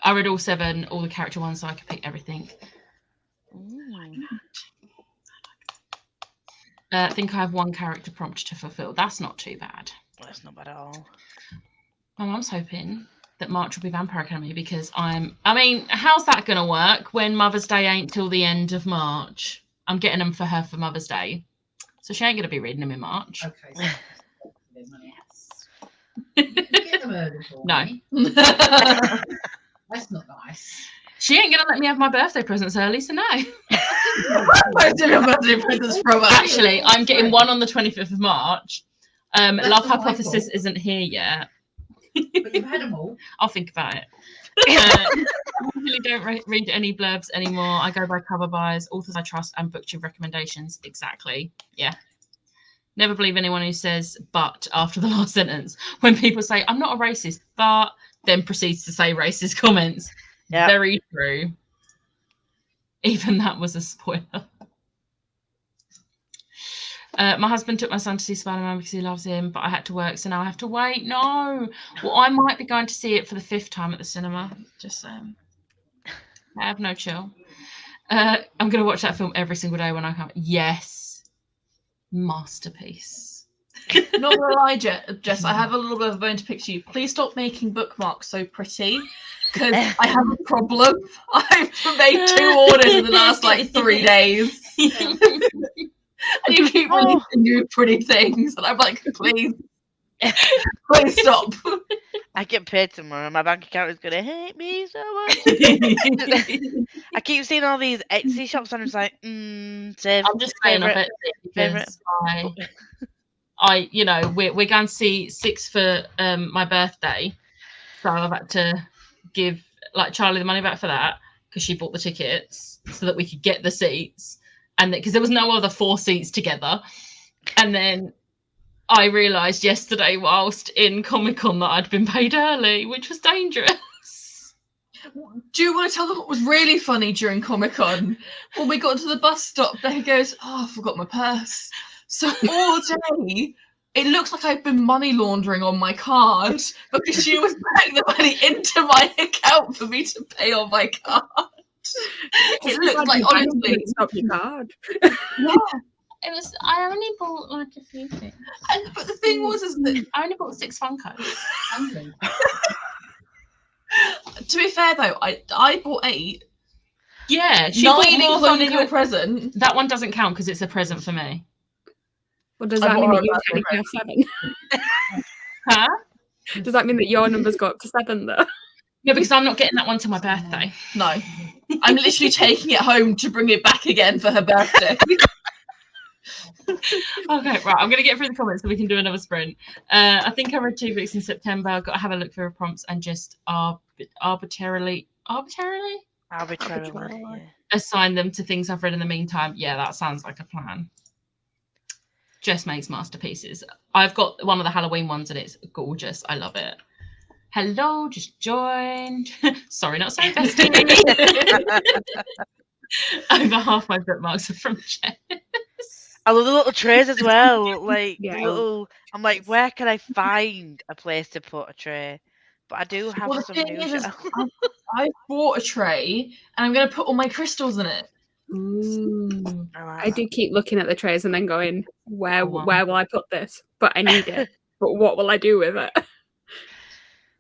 I read all 7, all the character ones, so I could pick everything. Mm. I think I have 1 character prompt to fulfill. That's not too bad. That's not bad at all. My mum's hoping that March will be Vampire Academy because I mean, how's that going to work when Mother's Day ain't till the end of March? I'm getting them for her for Mother's Day. So she ain't going to be reading them in March. Okay. So yes. You can get them early for No. me. That's not nice. She ain't going to let me have my birthday presents early, so no. Most of your birthday presents from us. Actually, I'm getting one on the 25th of March. Love not my Hypothesis fault. isn't here yet. But you've had them all. I'll think about it. I usually don't read any blurbs anymore. I go by cover buys, authors I trust, and booktube recommendations. Exactly. Yeah. Never believe anyone who says "but" after the last sentence. When people say "I'm not a racist," but then proceeds to say racist comments. Yep. Very true. Even that was a spoiler. My husband took my son to see Spider-Man because he loves him, but I had to work, so now I have to wait. No. Well, I might be going to see it for the 5th time at the cinema. Just saying. I have no chill. I'm going to watch that film every single day when I come. Yes. Masterpiece. Not gonna lie, Jess, I have a little bit of a bone to pick to you. Please stop making bookmarks so pretty, because I have a problem. I've made 2 orders in the last like 3 days. And you keep releasing new pretty things, and I'm like, please stop. I get paid tomorrow. My bank account is gonna hate me so much. I keep seeing all these Etsy shops, and I'm just like, save. I'm just saying of Favourite. it because I, you know, we're going to see 6 for my birthday, so I've had to give like Charlie the money back for that because she bought the tickets so that we could get the seats, and because there was no other 4 seats together, and then I realised yesterday whilst in Comic-Con that I'd been paid early, which was dangerous. Do you want to tell them what was really funny during Comic-Con? When we got to the bus stop, Becky goes, "Oh, I forgot my purse." So all day, it looks like I've been money laundering on my card because she was putting the money into my account for me to pay on my card. It looks like, honestly, stop your card. yeah. It was. I only bought like a few things. But the thing was, is that I only bought 6 Funkos. Hungry. to be fair though, I bought 8. Yeah, she 9 bought more including your Funkos. present. That one doesn't count because it's a present for me. Well, does I that bought mean her that you a technically have 7? Huh? Does that mean that your numbers go up to 7 though? No, because I'm not getting that one to my birthday. No, I'm literally taking it home to bring it back again for her birthday. Okay, right. I'm going to get through the comments so we can do another sprint. I think I read 2 books in September. I've got to have a look through prompts and just arbitrarily Arbitrarily. assign them to things I've read in the meantime. Yeah, that sounds like a plan. Jess makes masterpieces. I've got one of the Halloween ones and it's gorgeous. I love it. Hello, just joined. Sorry, not so festive. Over half my bookmarks are from Jess. I love the little trays as well. Like Yeah. little, I'm like, where can I find a place to put a tray? But I do have Well, the some thing new is, shelves. I bought a tray and I'm going to put all my crystals in it. Ooh. I like I that. do keep looking at the trays and then going, where Oh, wow. will I put this? But I need it. But what will I do with it?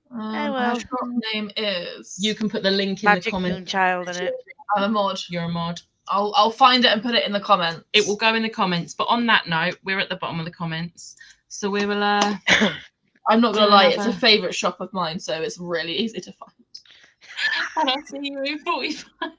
well. My shop name is. You can put the link in Magic the comments. Moonchild in it. I'm a mod. You're a mod. I'll find it and put it in the comments. It will go in the comments. But on that note, we're at the bottom of the comments. So we will I'm not gonna lie, it's a another- favourite shop of mine, so it's really easy to find. and I'll see you in 45.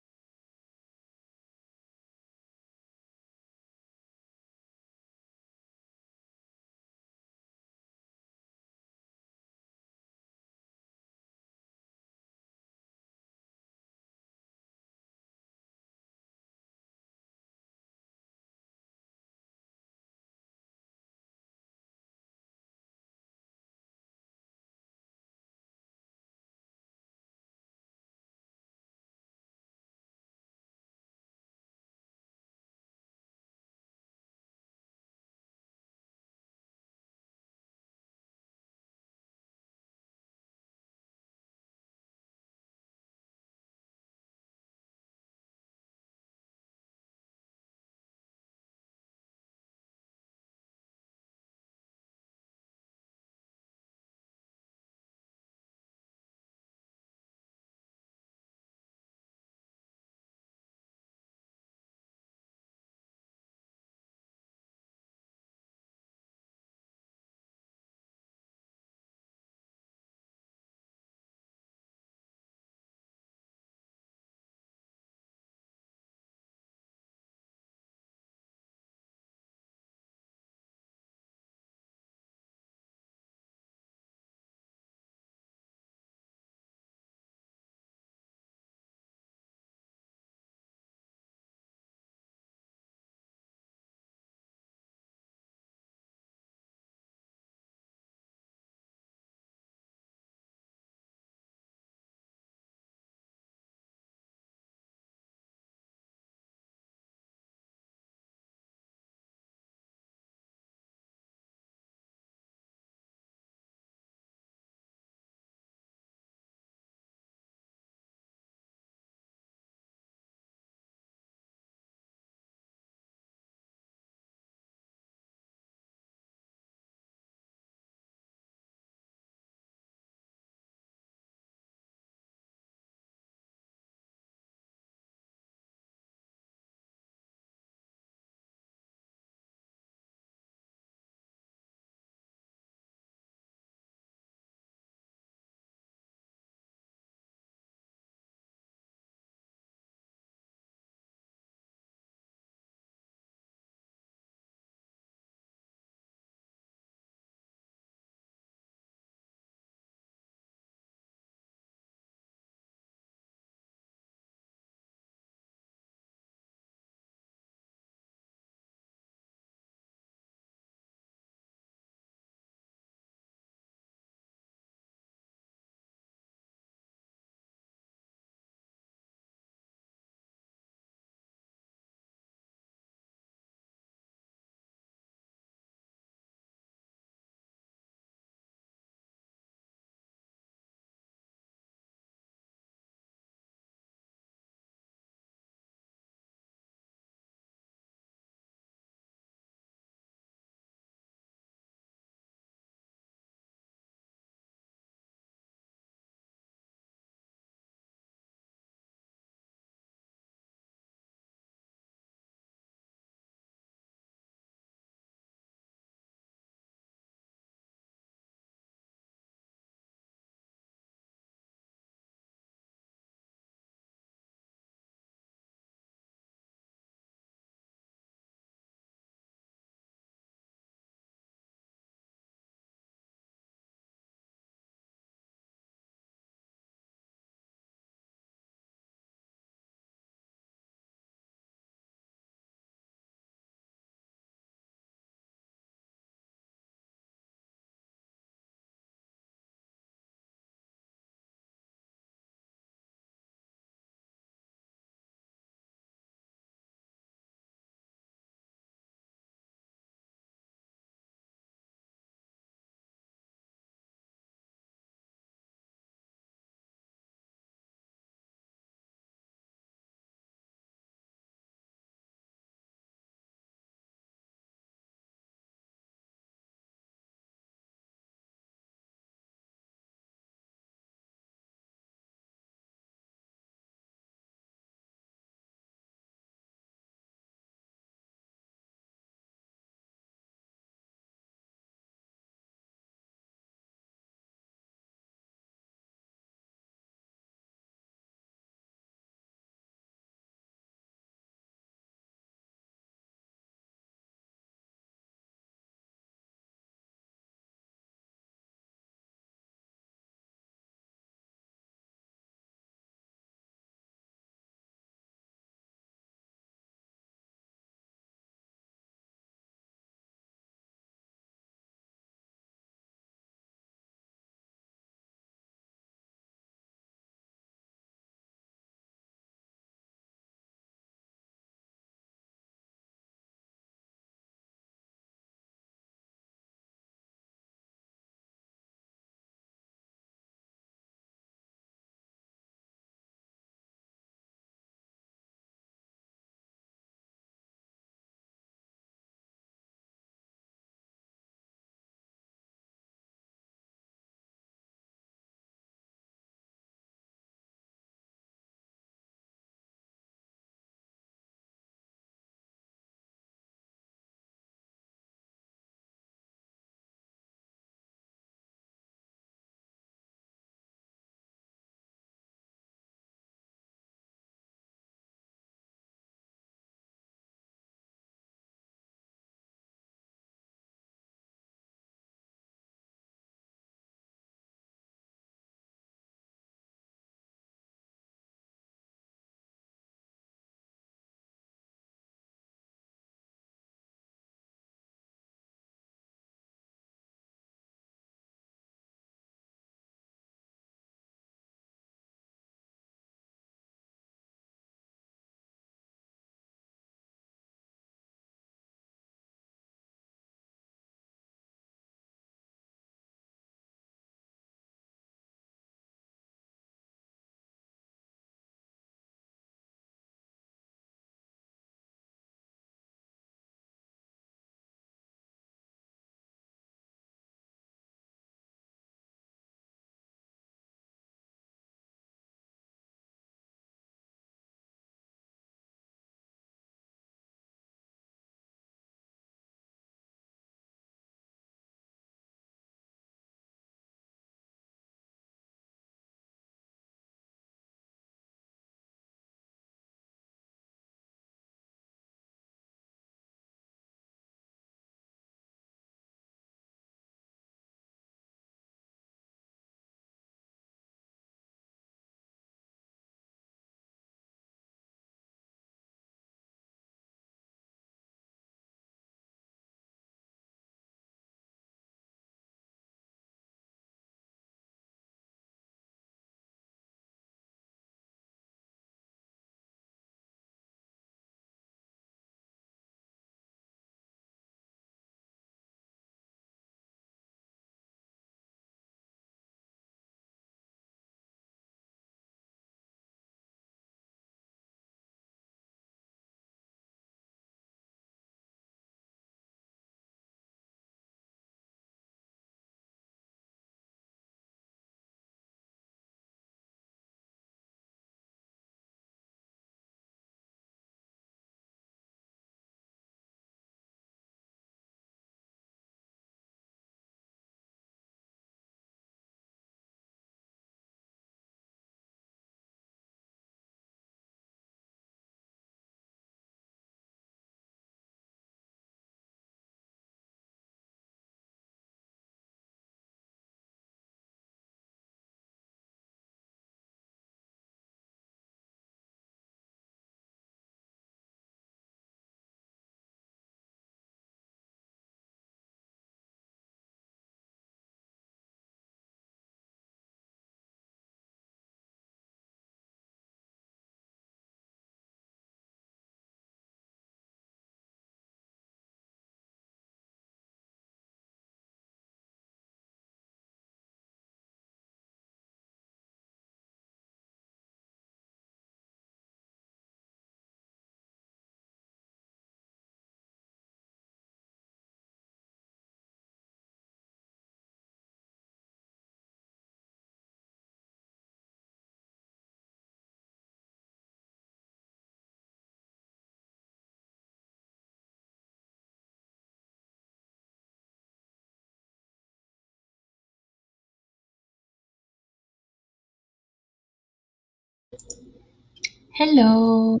Hello.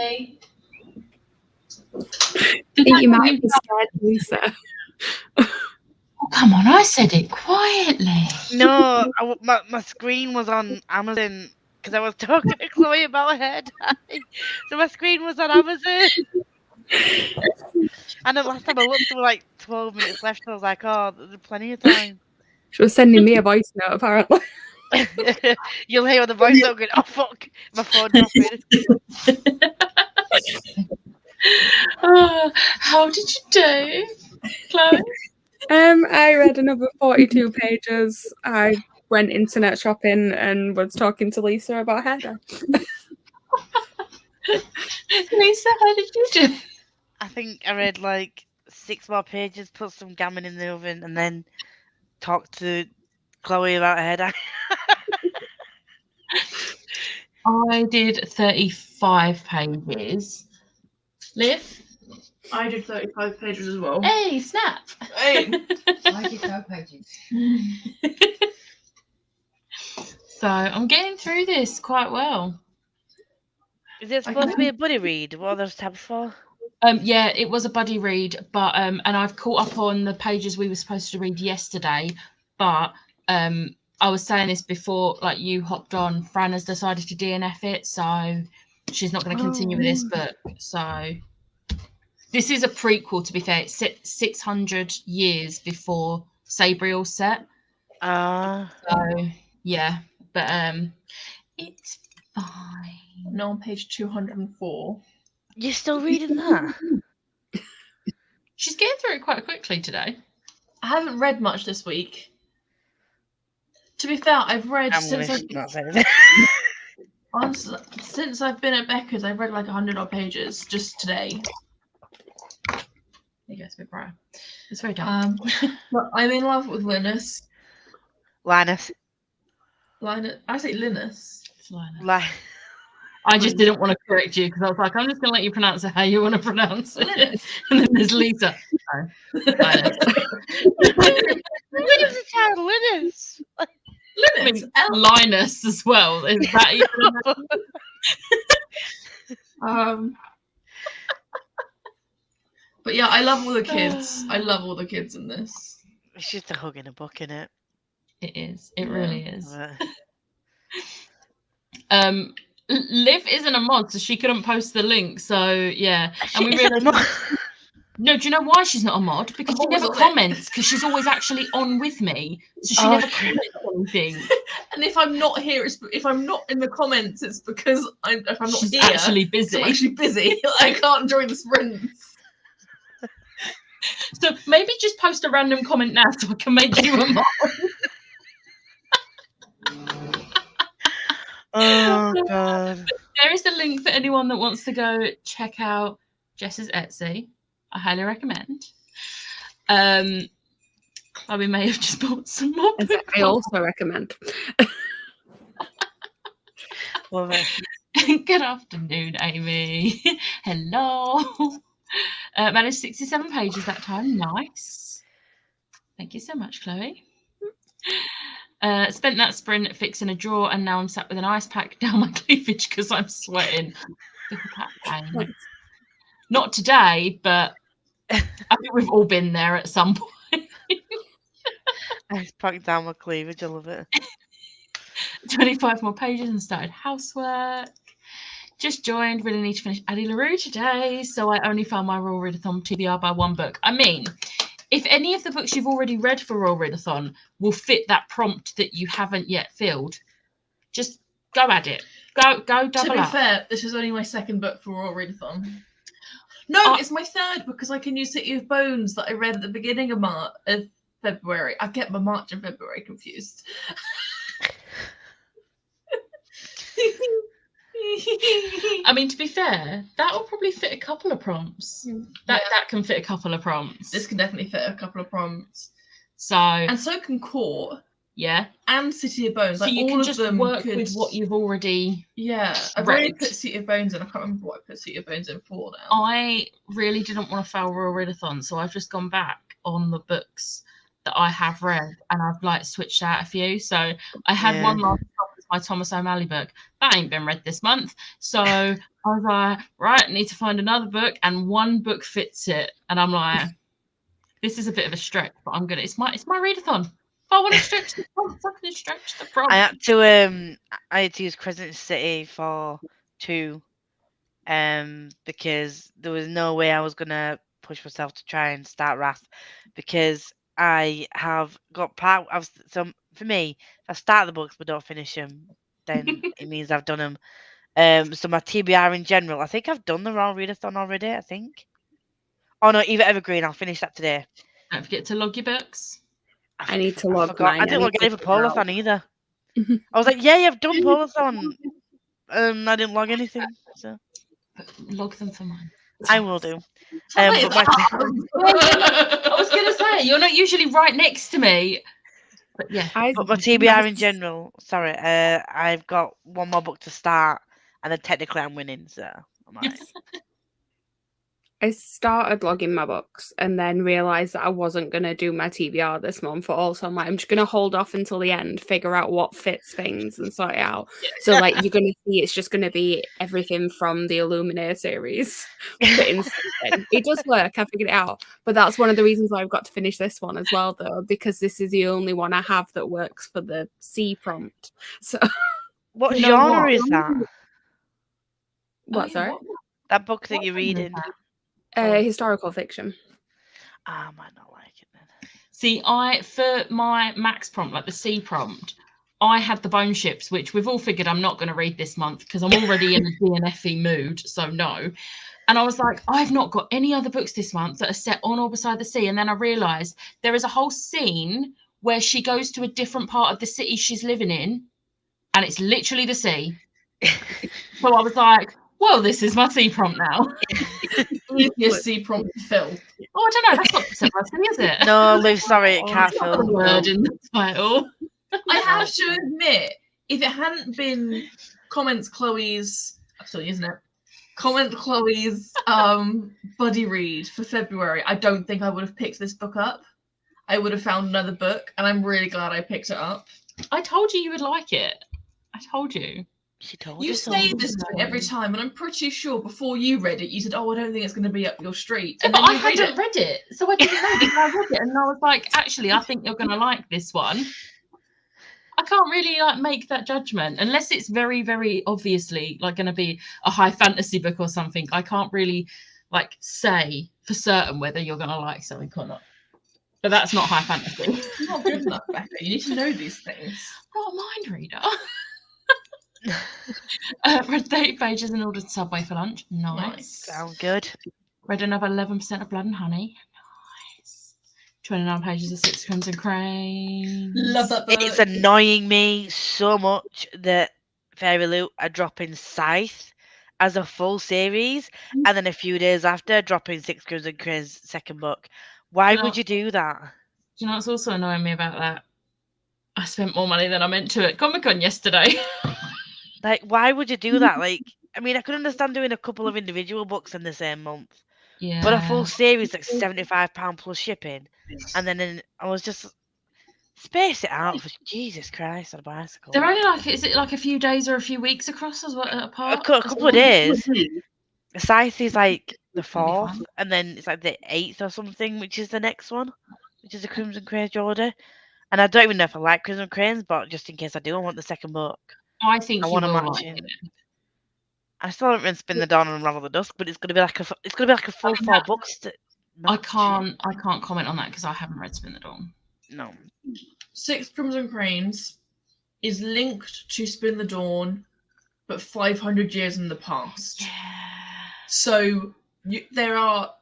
Yay. Did You that might be scared, Lisa. Oh, come on, I said it quietly. No, my screen was on Amazon because I was talking to Chloe about her dye. So my screen was on Amazon. And the last time I looked, there were like 12 minutes left. And I was like, oh, there's plenty of time. She was sending me a voice note, apparently. You'll hear the voice note going, oh, fuck, my phone dropping. How did you do, Chloe? I read another 42 pages. I went internet shopping and was talking to Lisa about hair dye. Lisa, how did you do? I think I read like 6 more pages, put some gammon in the oven, and then talked to Chloe about her dye. I did 35 pages. Liv? I did 35 pages as well. Hey, snap! Hey. I did no pages. So I'm getting through this quite well. Is it supposed to be a buddy read? What are those tabs for? Yeah, it was a buddy read, but and I've caught up on the pages we were supposed to read yesterday, but I was saying this before, like you hopped on. Fran has decided to DNF it, so she's not going to continue with this book. So this is a prequel, to be fair. It's 600 years before Sabriel's set. So yeah, but it's fine. Now on page 204. You're still reading that? She's getting through it quite quickly today. I haven't read much this week. To be fair, I've read since I've been at Becca's, I've read like 100 odd pages just today. There you go, it's a bit bright. It's very dark. But I'm in love with Linus. Linus. I say Linus. It's Linus. Li- I just didn't want to correct you because I was like, I'm just going to let you pronounce it how you want to pronounce it. And then there's Lisa. No. Linus. What is the child Linus? Linus. Linus as well. Is that even? But yeah, I love all the kids. I love all the kids in this. It's just a hug in a book, innit? It is. It really is. But- Liv isn't a mod, so she couldn't post the link. So yeah, and we realized. No, do you know why she's not a mod? Because she never comments. Because she's always actually on with me, so she never comments anything. And if I'm not here, if I'm not in the comments, it's because if I'm not She's here, actually busy. I'm actually busy. I can't join the sprints. So maybe just post a random comment now, so I can make you a mod. Oh god. There is a link for anyone that wants to go check out Jess's Etsy. I highly recommend. Chloe may have just bought some more. I also recommend. Love it. Good afternoon, Amy. Hello. Managed 67 pages that time. Nice. Thank you so much, Chloe. Spent that sprint fixing a drawer, and now I'm sat with an ice pack down my cleavage because I'm sweating. Not today, but I think we've all been there at some point. I packed down my cleavage. I love it. 25 more pages and started housework. Just joined. Really need to finish Addie LaRue today, so I only found my Royal Readathon TBR by one book. I mean, if any of the books you've already read for Royal Readathon will fit that prompt that you haven't yet filled, just go at it. Go double up. To be fair, this is only my second book for Royal Readathon. No, it's my third because I can use City of Bones that I read at the beginning of February. I get my March and February confused. I mean, to be fair, that will probably fit a couple of prompts. That can fit a couple of prompts. This can definitely fit a couple of prompts. So and so can Court. Yeah. And City of Bones. So like you all can of just them work with what you've already I've already put City of Bones in. I can't remember what I put City of Bones in for now. I really didn't want to fail Royal Readathon, so I've just gone back on the books that I have read, and I've like switched out a few. So I had one last stop as my Thomas O'Malley book. That ain't been read this month. So I was like, right, need to find another book, and one book fits it. And I'm like, this is a bit of a stretch, but I'm gonna. It's my readathon. If I want to stretch the prompt, I can stretch the prompt. I had to use Crescent City for 2, because there was no way I was gonna push myself to try and start Wrath, because I have got so for me, if I start the books but don't finish them, then it means I've done them. So my TBR in general, I think I've done the Royal Readathon already. I think. Oh no, Eva Evergreen. I'll finish that today. Don't forget to log your books. I need to log forgot. mine. I didn't log Eva Polathon either. I was like, yeah, I've done Polathon. I didn't log anything. So Log them for mine. I will do. I was going to say, you're not usually right next to me. But yeah. But my TBR in general, sorry, I've got one more book to start, and then technically I'm winning, so I'm alright. I started logging my books and then realised that I wasn't going to do my TBR this month at all. So I'm like, I'm just going to hold off until the end, figure out what fits things and sort it out. So like you're going to see it's just going to be everything from the Illuminator series. It does work, I figured it out. But that's one of the reasons why I've got to finish this one as well, though, because this is the only one I have that works for the C prompt. So what genre is that? What, sorry? That book that you're reading. Historical fiction. I might not like it then. See, for my max prompt, like the C prompt, I had the Bone Ships, which we've all figured I'm not going to read this month because I'm already in a DNF-y mood, so no. And I was like, I've not got any other books this month that are set on or beside the sea. And then I realised there is a whole scene where she goes to a different part of the city she's living in, and it's literally the sea. So I was like, well, this is my C prompt now. Easiest C prompt to fill. Oh, I don't know. That's not set by C, is it? No, Liv, sorry, it can't It's not fill. a word in the title. I have to admit, if it hadn't been Comments Chloe's, absolutely, isn't it? Comment Chloe's buddy read for February, I don't think I would have picked this book up. I would have found another book, and I'm really glad I picked it up. I told you would like it. I told you. She told You so. say this to me every time, and I'm pretty sure before you read it, you said, "Oh, I don't think it's going to be up your street." Yeah, And but then I you read hadn't it. read it, so I didn't know because I read it, and I was like, actually, I think you're going to like this one. I can't really like make that judgment unless it's very, very obviously like going to be a high fantasy book or something. I can't really like say for certain whether you're going to like something or not. But that's not high fantasy. It's not good enough, Becca. You need to know these things. I'm not a mind reader. Read 30 pages and ordered Subway for lunch. Nice. Sound good. Read another 11% of Blood and Honey. Nice. 29 pages of Six Crimson Cranes. Love that book. It's annoying me so much that Fairy Loot are dropping Scythe as a full series, and then a few days after dropping Six Crimson Cranes second book. Why would you do that? Do you know what's also annoying me about that? I spent more money than I meant to at Comic-Con yesterday. Like, why would you do that? Like, I mean, I could understand doing a couple of individual books in the same month, Yeah. but a full series like £75 plus shipping, and then I was just space it out for Jesus Christ on a bicycle. They're only like, is it like a few days or a few weeks across as well apart? A couple of days. Scythe is like the That'd be 4th, fun. and then it's like the 8th or something, which is the next one, which is the Crimson Cranes order. And I don't even know if I like Crimson Cranes, but just in case I do, I want the second book. I think I you want to will match like it. it. I still haven't read Spin the Dawn and Unravel the Dusk, but it's gonna be like a full 4 books. I can't comment on that because I haven't read Spin the Dawn. No. Six Crimson Cranes is linked to Spin the Dawn, but 500 years in the past. Yeah. So there are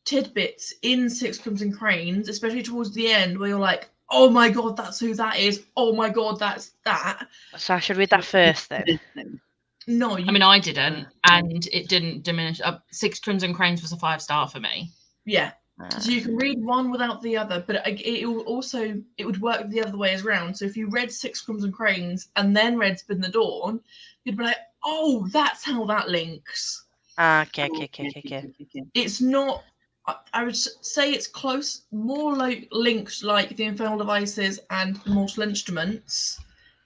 tidbits in Six Crimson Cranes, especially towards the end, where you're like, oh my god, that's who that is. Oh my god, that's that. So I should read that first then. No, I mean, I didn't, and it didn't diminish. Six Crimson Cranes was a 5-star for me. yeah. So you can read one without the other, but it would work the other way around. So if you read Six Crimson Cranes and then read Spin the Dawn, you'd be like, oh, that's how that links. Okay. It's not I would say it's close, more like linked like the Infernal Devices and the Mortal Instruments,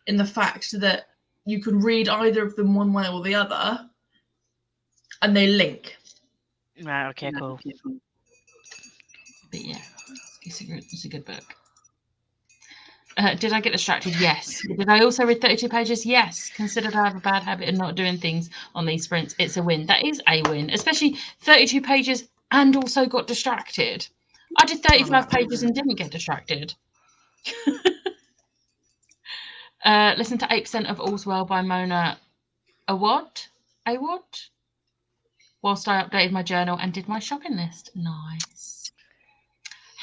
in the fact that you can read either of them one way or the other, and they link. Right. Okay. Cool. But yeah, it's a good book. Did I get distracted? Yes. Did I also read 32 pages? Yes. Considered I have a bad habit of not doing things on these sprints. It's a win. That is a win, especially 32 pages and also got distracted. I did 35 pages and didn't get distracted. Listen to 8% of All's Well by Mona Awad. Whilst I updated my journal and did my shopping list. Nice.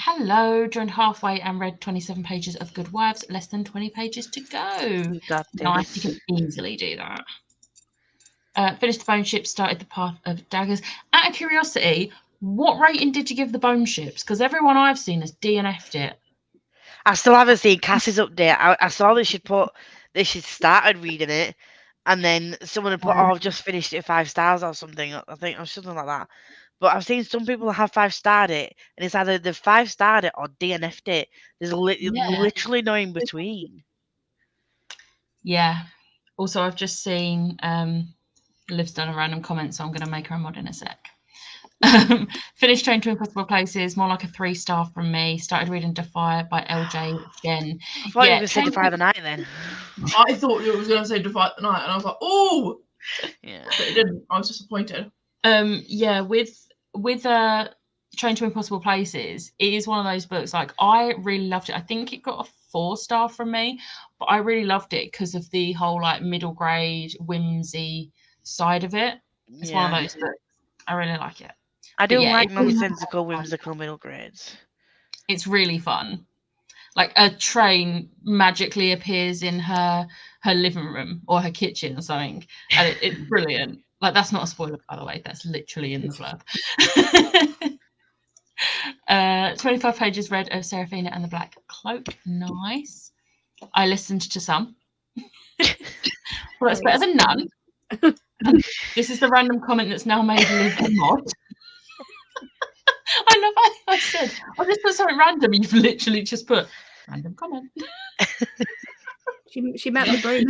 Hello, joined halfway and read 27 pages of Good Wives, less than 20 pages to go. You got Nice, this. you can easily do that. Finished the Bone Ships, started the Path of Daggers. Out of curiosity, what rating did you give the Bone Ships? Because everyone I've seen has DNF'd it. I still haven't seen Cassie's update. I saw that she'd started reading it, and then someone had put, "Oh, I've just finished it 5 stars" or something. I think, or something like that. But I've seen some people have 5-starred it, and it's either they've 5-starred it or DNF'd it. There's literally no in between. Yeah. Also, I've just seen Liv's done a random comment, so I'm going to make her a mod in a sec. Finished Train to Impossible Places, more like a 3-star from me. Started reading Defy by LJ Jen. I thought you were going to say Defy the Night then. I thought you was going to say Defy the Night, and I was like, oh! Yeah. But it didn't. I was disappointed. Yeah, with Train to Impossible Places, it is one of those books, like, I really loved it. I think it got a 4-star from me, but I really loved it because of the whole, like, middle grade whimsy side of it. It's one of those books. I really like it. I do like nonsensical, whimsical middle grades. It's really fun. Like, a train magically appears in her living room or her kitchen or something, and it's brilliant. Like, that's not a spoiler, by the way. That's literally in the blurb. 25 pages read of Seraphina and the Black Cloak. Nice. I listened to some. Well, that's better than none. This is the random comment that's now made Liv a mod. I love how I said, I'll just put something random. You've literally just put random comment. She met the brief.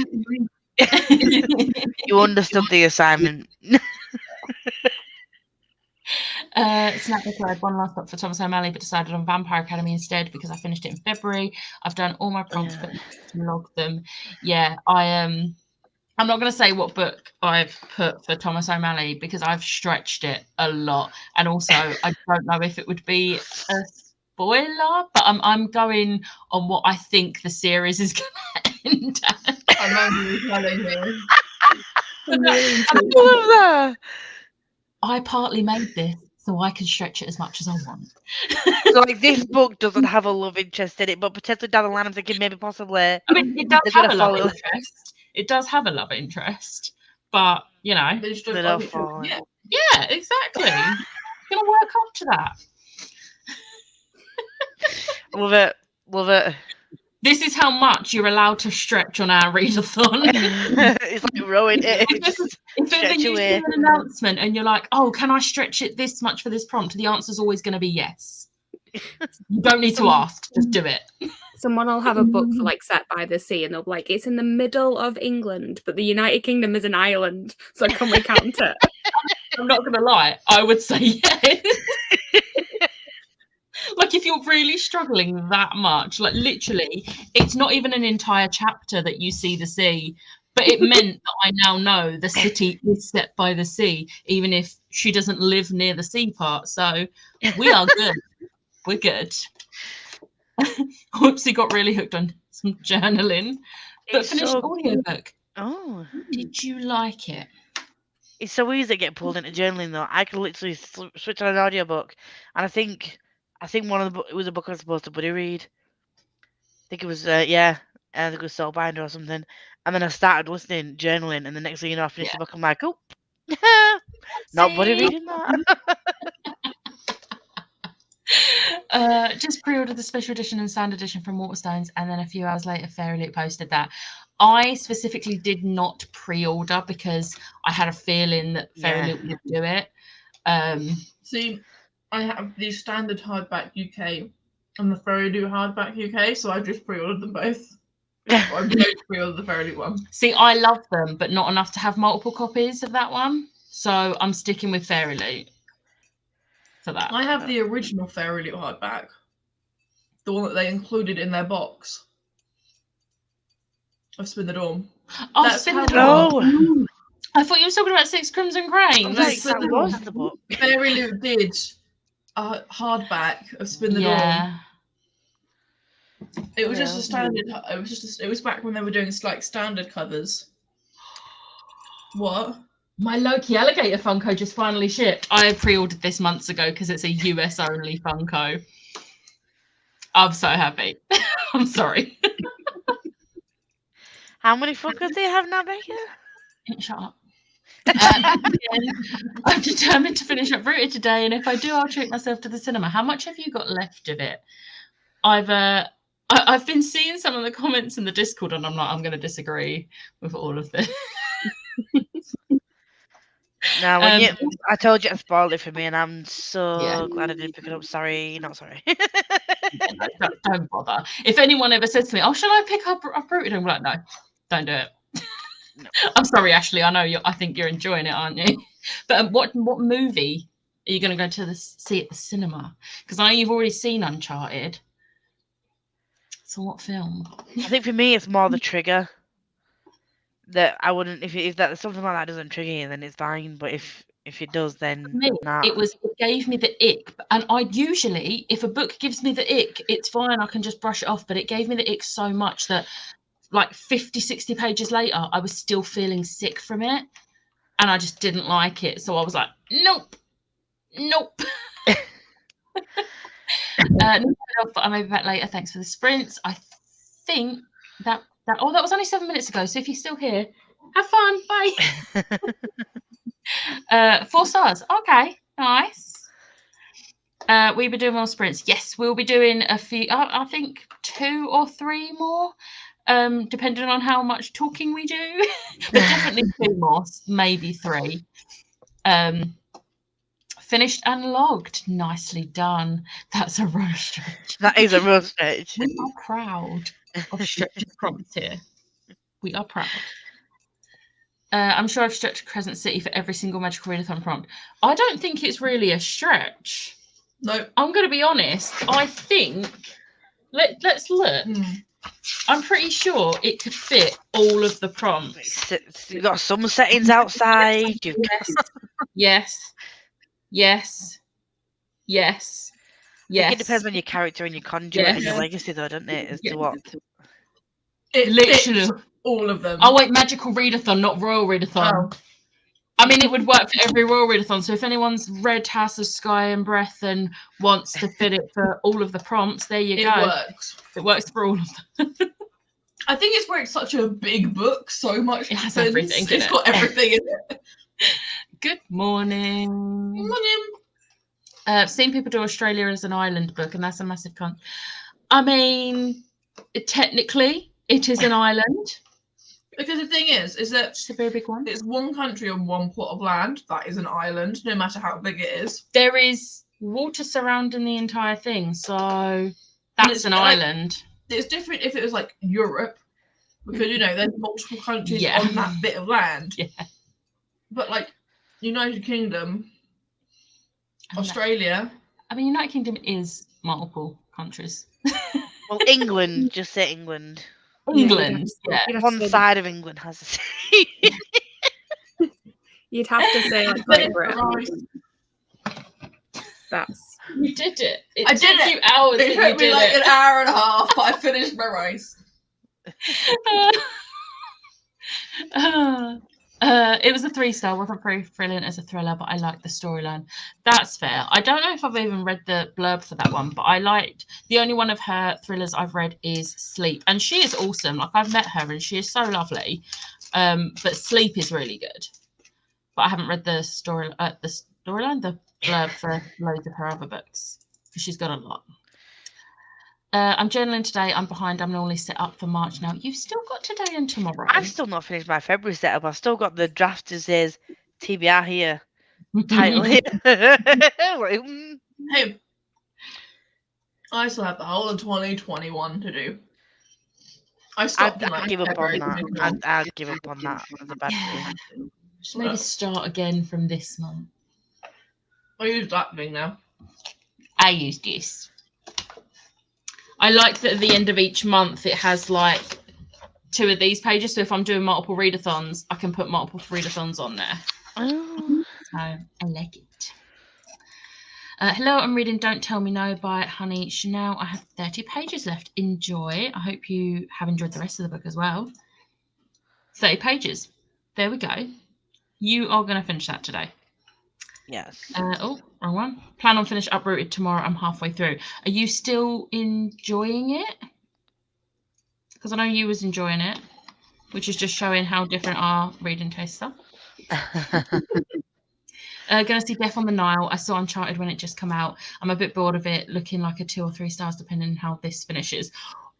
You understood the assignment. Snap required one last book for Thomas O'Malley, but decided on Vampire Academy instead because I finished it in February. I've done all my prompts, but log them. Yeah, I'm not going to say what book I've put for Thomas O'Malley because I've stretched it a lot, and also I don't know if it would be a spoiler, but I'm going on what I think the series is going to end at. I remember you telling me. I love that. I partly made this so I can stretch it as much as I want. So, like, this book doesn't have a love interest in it, but potentially down the line, I'm thinking maybe possibly. I mean, it does They're have gonna a love follow- interest. It does have a love interest, but you know, They just They don't don't like each other. follow. Yeah. yeah, exactly. Gonna work up to that. Love it. Love it. This is how much you're allowed to stretch on our readathon. It's like rowing it. Just If stretch ever you away. see an announcement and you're like, oh, can I stretch it this much for this prompt? The answer's always going to be yes. You don't need to ask, just do it. Someone will have a book for like Set by the Sea, and they'll be like, it's in the middle of England, but the United Kingdom is an island, so can we count it? I'm not going to lie, I would say yes. Like, if you're really struggling that much, like literally, it's not even an entire chapter that you see the sea, but it meant that I now know the city is set by the sea, even if she doesn't live near the sea part. So we are good. We're good. Whoopsie got really hooked on some journaling, but It's finished so- audiobook. Oh. Did you like it? It's so easy to get pulled into journaling though. I could literally switch on an audiobook, and I think one of the it was a book I was supposed to buddy read. I think it was I think it was Soulbinder or something. And then I started listening, journaling, and the next thing you know, I finished the book. I'm like, oh, not buddy See? reading that. Just pre-ordered the special edition and sound edition from Waterstones, and then a few hours later Fairy Loot posted that. I specifically did not pre-order because I had a feeling that Fairy Loot would do it. See, I have the standard hardback UK and the Fairy Loot hardback UK, so I just pre-ordered them both. I'm going to pre-order the Fairy Loot one. See, I love them, but not enough to have multiple copies of that one. So I'm sticking with Fairy Loot for that. I have the original Fairy Loot hardback, the one that they included in their box of Spin the Dawn. Oh, That's Spin how the well- Dawn. I thought you were talking about Six Crimson Cranes. Like, that was the book. Fairy Loot did a hardback of Spin the Dawn. Yeah. It was just Yeah. a standard. It was back when they were doing like standard covers. What? My Loki alligator Funko just finally shipped. I pre-ordered this months ago because it's a US only Funko. I'm so happy. I'm sorry. How many Funkos do you have now, Becca? Shut up. I'm determined to finish Uprooted today, and if I do, I'll treat myself to the cinema. How much have you got left of it? I've been seeing some of the comments in the Discord, and I'm going to disagree with all of this. No, I told you to spoil it for me, and I'm so glad I didn't pick it up. Sorry, not sorry. Don't bother. If anyone ever says to me, "Oh, shall I pick up Uprooted?" I'm like, no, don't do it. No. I'm sorry, Ashley. I know I think you're enjoying it, aren't you? But what movie are you going to go to see at the cinema? Because I know you've already seen Uncharted. So what film? I think for me, it's more the trigger. That I wouldn't if that something like that doesn't trigger you, then it's fine. But if it does, then For me, nah. it gave me the ick. And I usually, if a book gives me the ick, it's fine. I can just brush it off. But it gave me the ick so much that like 50, 60 pages later, I was still feeling sick from it. And I just didn't like it. So I was like, nope. But I may be back later. Thanks for the sprints. I think that was only 7 minutes ago. So if you're still here, have fun. Bye. 4 stars. Okay, nice. We'll be doing more sprints. Yes, we'll be doing a few. I think 2 or 3 more, depending on how much talking we do. But definitely 2 more, maybe 3. Finished and logged. Nicely done. That's a row stretch. That is a real stretch. We are proud of stretch prompts here. We are proud. I'm sure I've stretched Crescent City for every single Magical Readathon prompt. I don't think it's really a stretch. No. I'm going to be honest. I think, let's look. I'm pretty sure it could fit all of the prompts. You've got some settings outside. Yes. It depends on your character and your conduit and your legacy, though, doesn't it? As to what. It Literally fits all of them. Oh wait, Magical Readathon, not Royal Readathon. Oh. I mean, it would work for every Royal Readathon. So if anyone's read House of Sky and Breath and wants to fit it for all of the prompts, there you go. It works. It works for all of them. I think it's where it's such a big book, so much. It has happens. everything in It's it. got everything in it. Good morning. Seen people do Australia as an island book, and that's a massive con. I mean, technically, it is an island. Because the thing is that It's a very big one. it's one country on one plot of land. That is an island, no matter how big it is. There is water surrounding the entire thing, so that's it's an like- island. It's different if it was like Europe, because there's multiple countries Yeah. on that bit of land. Yeah. But like United Kingdom, Australia. I mean, United Kingdom is multiple countries. Well, England, just say England. England, yeah. You'd have One to say- side of England has a sea. You'd have to say like Great Britain. That's You did it. It I took did it. you hours. It but you took me did like it. an hour and a half, but I finished my rice. It was a 3-star. Wasn't very brilliant as a thriller, but I liked the storyline. That's fair. I don't know if I've even read the blurb for that one, but I liked. The only one of her thrillers I've read is Sleep, and she is awesome. Like, I've met her, and she is so lovely. But Sleep is really good. But I haven't read the storyline, the blurb for loads of her other books, because she's got a lot. I'm journaling today. I'm behind. I'm normally set up for March now. You've still got today and tomorrow. I've still not finished my February setup. I've still got the draft that says TBR here. Title here. Like, Hey, I still have the whole of 2021 to do. I stopped in I'd like give up on February. that. I'd give up on that as a bad thing. Just maybe start again from this month. I use that thing now. I use this. I like that at the end of each month it has like 2 of these pages. So if I'm doing multiple readathons, I can put multiple readathons on there. Oh. So I like it. Hello, I'm reading Don't Tell Me No by Honey Chanel. I have 30 pages left. Enjoy. I hope you have enjoyed the rest of the book as well. 30 pages. There we go. You are going to finish that today. Yes. Oh, wrong one. Plan on finish Uprooted tomorrow. I'm halfway through. Are you still enjoying it? Because I know you was enjoying it, which is just showing how different our reading tastes are. Going to see Death on the Nile. I saw Uncharted when it just come out. I'm a bit bored of it, looking like a 2 or 3 stars depending on how this finishes.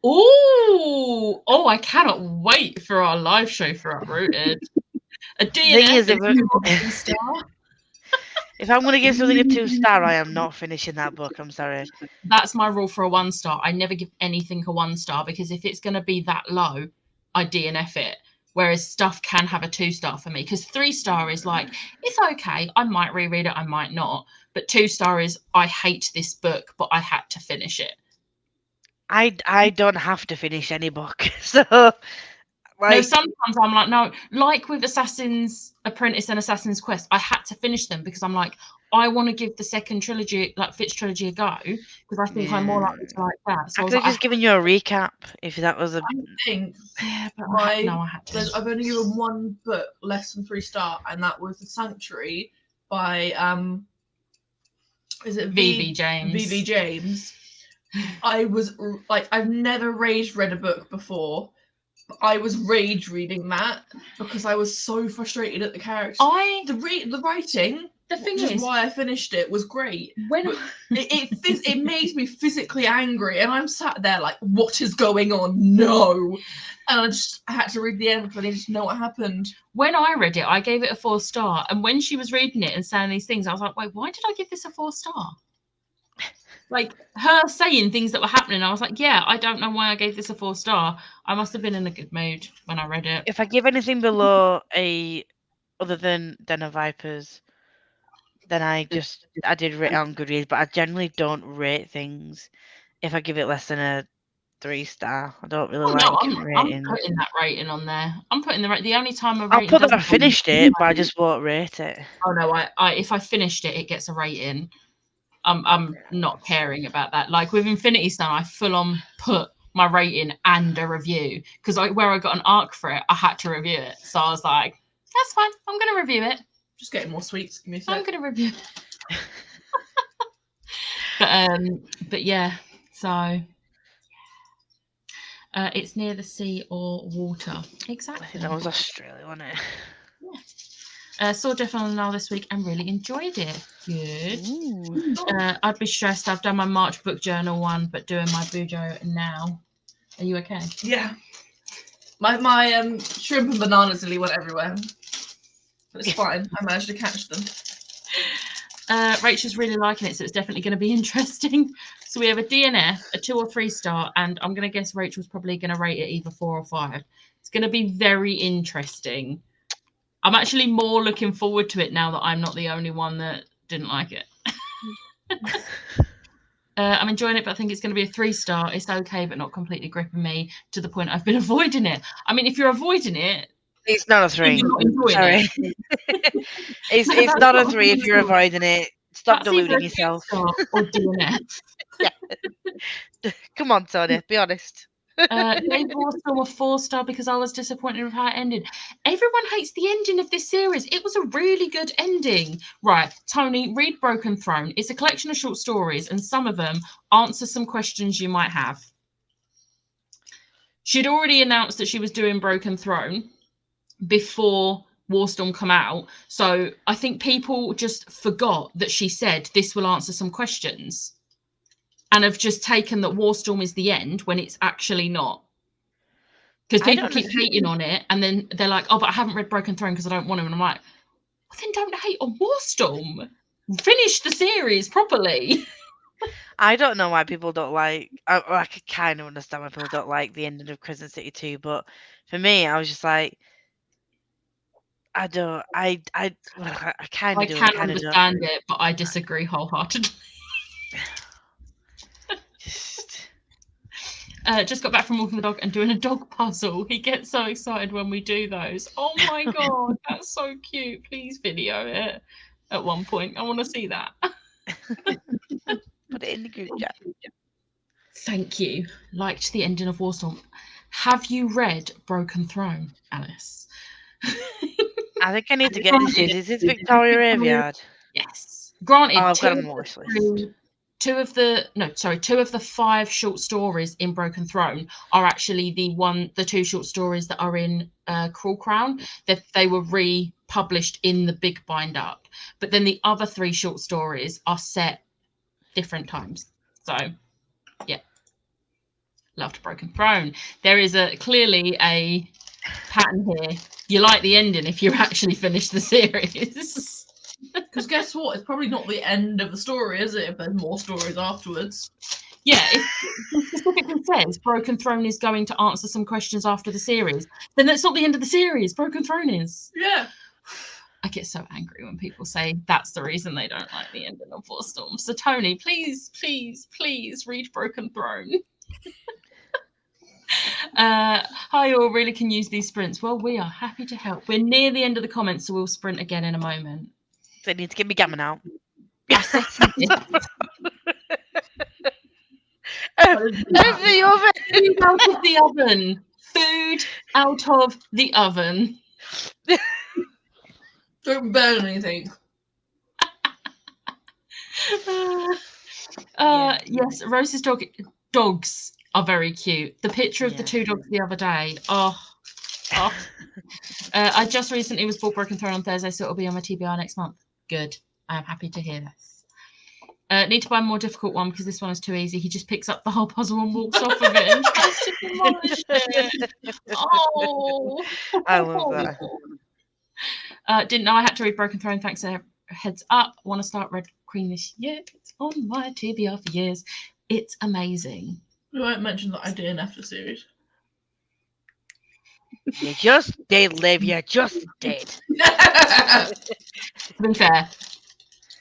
Oh, I cannot wait for our live show for Uprooted. A DNF, a 2 or 3 star. If I'm going to give something a 2-star, I am not finishing that book. I'm sorry. That's my rule for a 1-star. I never give anything a 1-star because if it's going to be that low, I DNF it. Whereas stuff can have a 2-star for me because 3-star is like, it's okay. I might reread it. I might not. But 2-star is, I hate this book, but I had to finish it. I don't have to finish any book. So, no, sometimes I'm like, no, like with Assassin's Apprentice and Assassin's Quest, I had to finish them because I'm like, I want to give the second trilogy, like Fitz trilogy, a go because I think I'm more likely to like that. So I could have just given you a recap if that was a. I think I had to. I've only given one book less than 3-star, and that was The Sanctuary by is it V.V. James? V.V. James. I was like, I've never read a book before. I was rage reading that because I was so frustrated at the characters. The writing. The thing is why I finished it was great. When it made me physically angry, and I'm sat there like, what is going on? No, and I had to read the end because I needed to know what happened. When I read it, I gave it a 4-star, and when she was reading it and saying these things, I was like, wait, why did I give this a 4-star? Like her saying things that were happening, I was like, yeah, I don't know why I gave this a 4-star. I must have been in a good mood when I read it. If I give anything below other than Den of Vipers, then I did rate on Goodreads, but I generally don't rate things if I give it less than a 3-star. I don't really I'm putting that rating on there. I'm putting the only time I'll put that I finished it, but I just won't rate it. Oh no, I if I finished it, it gets a rating. I'm not caring about that. Like with Infinity Stone, I full on put my rating and a review because where I got an arc for it, I had to review it. So I was like, that's fine. I'm going to review it. Just getting more sweets. Give me a sec. I'm going to review it. But yeah, so it's near the sea or water. Exactly. I think that was Australia, wasn't it? Yeah. Saw Death on the Nile this week and really enjoyed it. Good. I'd be stressed. I've done my March book journal one, but doing my Bujo now. Are you okay? Yeah. My shrimp and bananas nearly went everywhere. But it's fine. I managed to catch them. Rachel's really liking it, so it's definitely going to be interesting. So we have a DNF, a 2 or 3-star, and I'm going to guess Rachel's probably going to rate it either 4 or 5. It's going to be very interesting. I'm actually more looking forward to it now that I'm not the only one that didn't like it. I'm enjoying it, but I think it's going to be a 3-star. It's okay, but not completely gripping me to the point I've been avoiding it. I mean, if you're avoiding it, it's not a 3. You're not enjoying Sorry. it. It's not a 3 if you're avoiding it. Stop deluding yourself. Or DNF. Yeah. Come on, Tony, be honest. Gave Warstorm a 4-star because I was disappointed with how it ended. Everyone hates the ending of this series. It was a really good ending. Right, Tony, read Broken Throne. It's a collection of short stories, and some of them answer some questions you might have. She'd already announced that she was doing Broken Throne before Warstorm come out. So I think people just forgot that she said this will answer some questions. And have just taken that Warstorm is the end when it's actually not. Because people keep hating on it, and then they're like, oh, but I haven't read Broken Throne because I don't want to. And I'm like, well, then don't hate on Warstorm. Finish the series properly. I don't know why people don't like. I could kind of understand why people don't like the ending of Crescent City 2, but for me, I was just like, I don't. I kind I of do. can Kind of don't. understand it, but I disagree wholeheartedly. Just Just got back from walking the dog and doing a dog puzzle. He gets so excited when we do those. Oh my god, that's so cute. Please video it at one point. I want to see that. put it in the group chat. Thank you. Liked the ending of Warstorm. Have you read Broken Throne, Alice? I think I need to get this. Is this Victoria Aveyard? Yes. Granted, Oh, I've got two a of watch the list. two of the 5 short stories in Broken Throne are actually the 2 short stories that are in Cruel Crown. They were republished in the big bind up, but then the other 3 short stories are set different times. So yeah, loved Broken Throne. There is clearly a pattern here. You like the ending if you actually finish the series. Because guess what? It's probably not the end of the story, is it? If there's more stories afterwards. Yeah, if it specifically says Broken Throne is going to answer some questions after the series, then that's not the end of the series. Broken Throne is. Yeah. I get so angry when people say that's the reason they don't like the ending of Warstorm. So Tony, please, please, please read Broken Throne. Hi all, really can use these sprints. Well, we are happy to help. We're near the end of the comments, so we'll sprint again in a moment. So I need to get me gammon out. The oven. Food out of the oven. Food out of the oven. Don't burn anything. Yes, Rose's dogs are very cute. The picture of the 2 dogs the other day. I just recently was bought Broken Throne on Thursday, so it'll be on my TBR next month. Good. I am happy to hear this. Need to buy a more difficult one because this one is too easy. He just picks up the whole puzzle and walks off with it and tries to demolish it. Oh, I love that. Didn't know I had to read Broken Throne. Thanks. Heads up. Want to start Red Queen this year? It's on my TBR for years. It's amazing. We won't mention that I DNF'd the series. You just did, Liv. You just did. To be fair,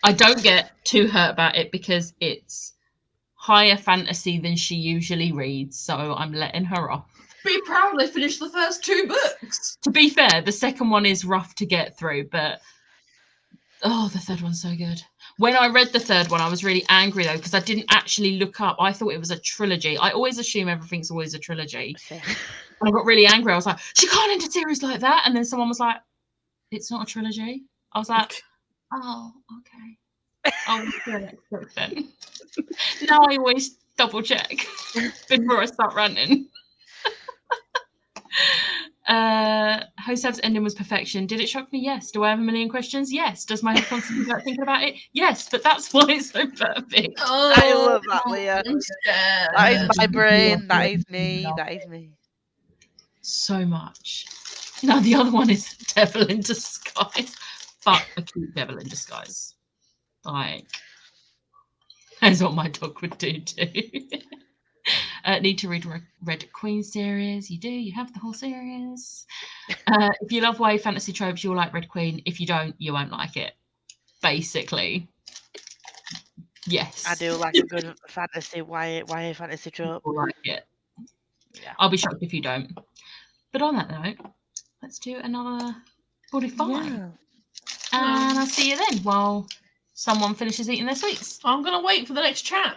I don't get too hurt about it because it's higher fantasy than she usually reads, so I'm letting her off. Be proud they finished the first 2 books. To be fair, the second one is rough to get through, but the third one's so good. When I read the third one, I was really angry though because I didn't actually look up. I thought it was a trilogy. I always assume everything's always a trilogy. And I got really angry. I was like, she can't end a series like that. And then someone was like, it's not a trilogy. I was like, oh, okay. I'll do it then. Now I always double check before I start ranting. Hoseb's ending was perfection. Did it shock me? Yes. Do I have a million questions? Yes. Does my head constantly start thinking about it? Yes. But that's why it's so perfect. Oh, I love that, Leah. I'm scared. That is my brain. That is me. That is me. So much. Now the other one is Devil in Disguise. But a cute Devil in Disguise. Like, that's what my dog would do too. Need to read Red Queen series. You do. You have the whole series. If you love YA fantasy tropes, you'll like Red Queen. If you don't, you won't like it. Basically. Yes. I do like a good fantasy, YA fantasy trope. You'll like it. Yeah. I'll be shocked if you don't. But on that note, let's do another 45. Yeah. And I'll see you then while someone finishes eating their sweets. I'm going to wait for the next chat.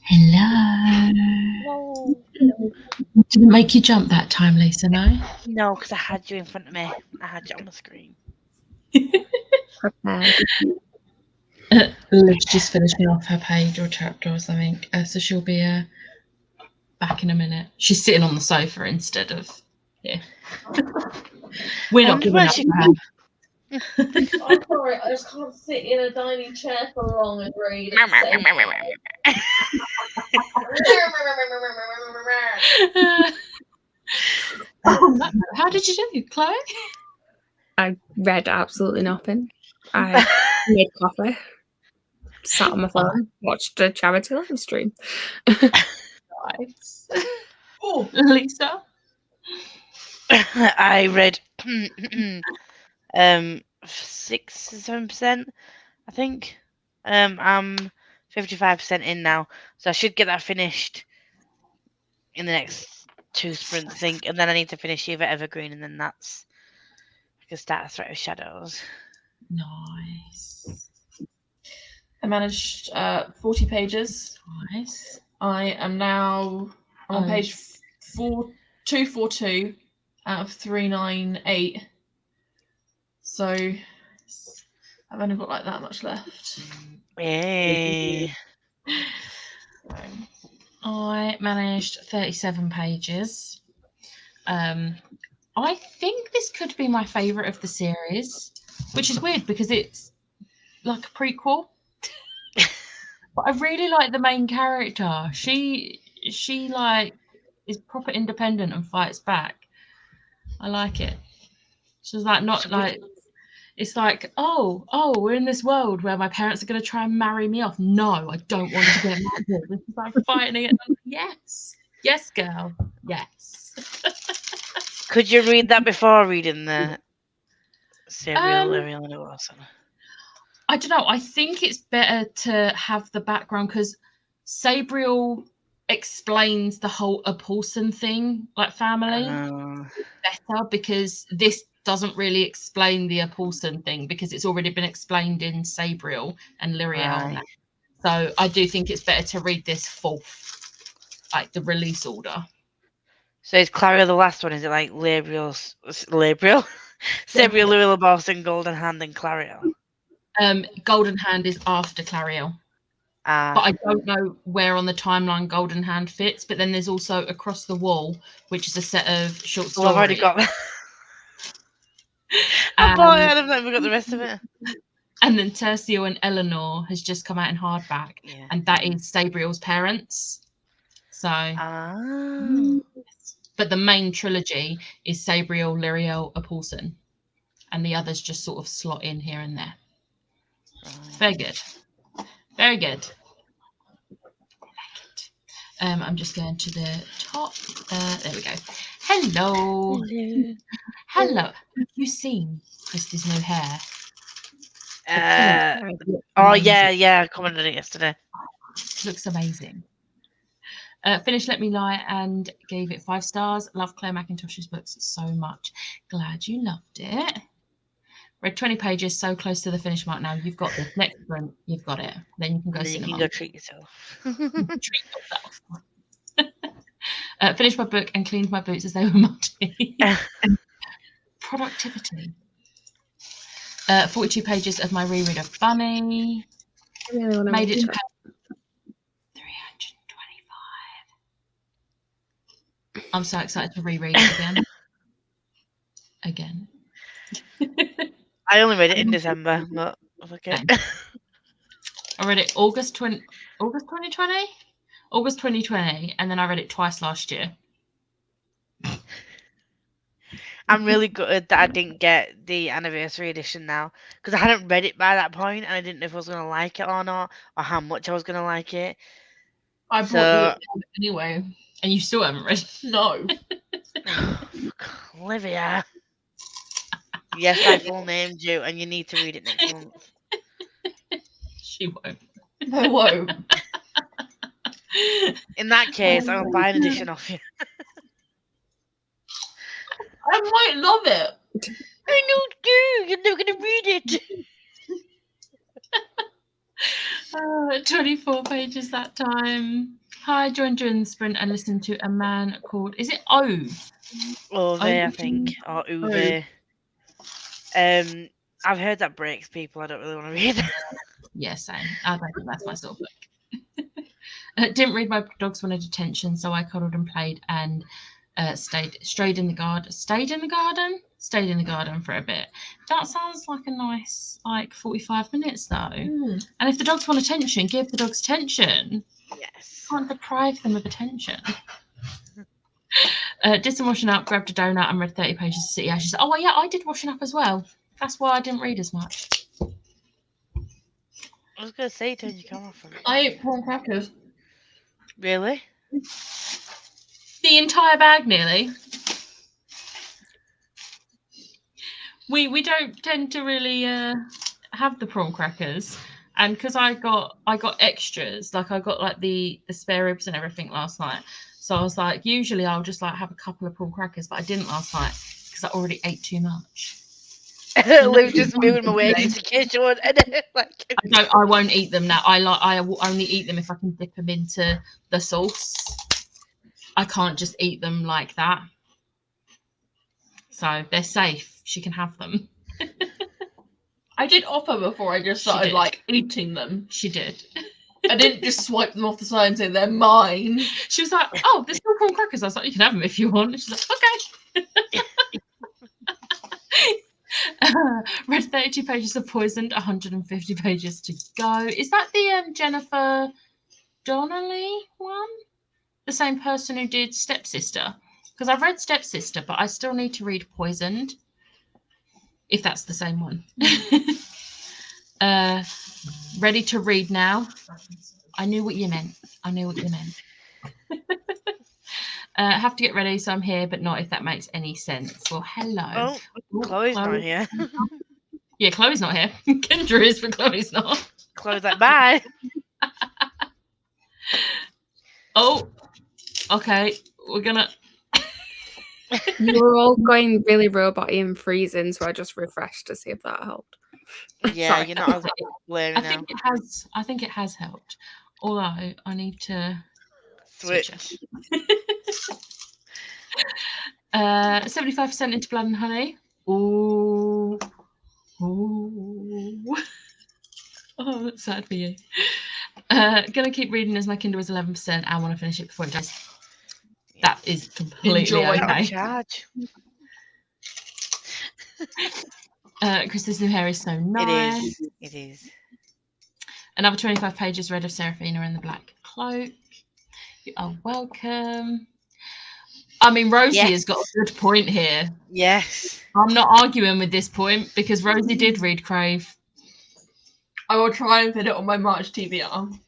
Hello. No, Didn't make you jump that time, Lisa, no? no, because I had you in front of me. I had you on the screen. Prepared. Liv's just finishing off her page or chapter or something, so she'll be back in a minute. She's sitting on the sofa instead of here. We're not Wonder giving where up she- for her. I'm sorry, I just can't sit in a dining chair for long and read. at the same time. How did you do, Chloe? I read absolutely nothing. I made coffee, sat on my phone, watched a charity live stream. Nice. Oh, Lisa. I read 6-7%, I think. I'm 55% in now, so I should get that finished in the next 2 sprints, I think, and then I need to finish either Evergreen, and then that's I can start a Threat of Shadows. Nice. I managed 40 pages. Nice. I am now I'm on Oh. page 242 out of 398. So I've only got like that much left. Yay! I managed 37 pages. I think this could be my favourite of the series, which is weird because it's like a prequel. But I really like the main character. She like is proper independent and fights back. I like it. She's like not like it's like, oh, we're in this world where my parents are going to try and marry me off. No, I don't want to get married. This is like fighting it. Yes, girl, yes. Could you read that before reading the serial Um, Ariel Wilson? I don't know. I think it's better to have the background because Sabriel explains the whole Paulson thing, like family, better because this doesn't really explain the Paulson thing because it's already been explained in Sabriel and Lyriel. Right. So I do think it's better to read this full, like the release order. So is Clariel the last one? Is it like Sabriel, Lyriel Boston, Golden Hand, and Clariel? Golden Hand is after Clariel. But I don't know where on the timeline Golden Hand fits. But then there's also Across the Wall, which is a set of short stories. Well, I've already got that. I bought it and I've never got the rest of it. And then Tercio and Eleanor has just come out in hardback. Yeah. And that is Sabriel's parents. So, but the main trilogy is Sabriel, Lyriel, Paulson. And the others just sort of slot in here and there. Very good. Very good. I'm just going to the top. There we go. Hello. Hello. Have you seen Christy's new hair? Oh, yeah. I commented on it yesterday. Looks amazing. Finished Let Me Lie and gave it 5 stars. Love Claire McIntosh's books so much. Glad you loved it. Read 20 pages, so close to the finish mark now. You've got this. Next one, you've got it. Then you can go cinema. You can go treat yourself. Treat yourself. Finished my book and cleaned my boots as they were muddy. Productivity. 42 pages of my reread of Bunny. I really want to Made it to 325. I'm so excited to reread it again. I only read it in December, but okay. I read it August 2020, and then I read it twice last year. I'm really gutted that I didn't get the anniversary edition now because I hadn't read it by that point and I didn't know if I was going to like it or not or how much I was going to like it. I brought you anyway. And you still haven't read it? No. Olivia. Yes, I full named you and you need to read it next month. She won't. I won't. In that case, I'll buy an edition off you. I might love it. I know, do. You're never going to read it. 24 pages that time. Hi, joined during the sprint and listened to a man called, is it Ove? Ove, I think, or Uwe. I've heard that breaks people. I don't really want to read that. Yeah, same. I don't think that's my sort of book. Didn't read my dogs wanted attention, so I cuddled and played and stayed in the garden. Stayed in the garden for a bit. That sounds like a nice 45 minutes though. And if the dogs want attention, give the dogs attention. Yes. Can't deprive them of attention. Did some washing up, grabbed a donut and read 30 pages of City Ashes. Oh well, yeah, I did washing up as well. That's why I didn't read as much. I was going to say, turn your camera off. I ate prawn crackers. Really? The entire bag nearly. We don't tend to really have the prawn crackers, and because I got extras, I got the spare ribs and everything last night, so I was like, usually I'll just have a couple of prawn crackers, but I didn't last night because I already ate too much. Luke just moving my way into the kitchen. I won't eat them now. I will only eat them if I can dip them into the sauce. I can't just eat them like that. So they're safe. She can have them. I did offer before I just started eating them. She did. I didn't just swipe them off the side and say they're mine. She was like, "Oh, there's still prawn crackers." I was like, "You can have them if you want." And she's like, "Okay." Read 32 pages of Poisoned, 150 pages to go. Is that the Jennifer Donnelly one? The same person who did Stepsister? Because I've read Stepsister, but I still need to read Poisoned. If that's the same one. Ready to read now. I knew what you meant. Have to get ready, so I'm here, but not if that makes any sense. Well, hello. Oh, Chloe's not here. Yeah, Chloe's not here. Kendra is, but Chloe's not. Chloe's like, bye. Oh, okay. We're gonna. You were all going really robot-y and freezing, so I just refreshed to see if that helped. Yeah, Sorry. you're not as blurry now. I think it has helped. Although I need to Switch. 75% into Blood and Honey. Ooh. Oh, that's sad for you. Gonna keep reading as my Kindle is 11%. I want to finish it before it dies. That is completely okay. Charge. Krista's new hair is so nice. It is. Another 25 pages read of Seraphina and the Black Cloak. You are welcome. I mean, Rosie has got a good point here. Yes. I'm not arguing with this point because Rosie did read Crave. I will try and fit it on my March TBR.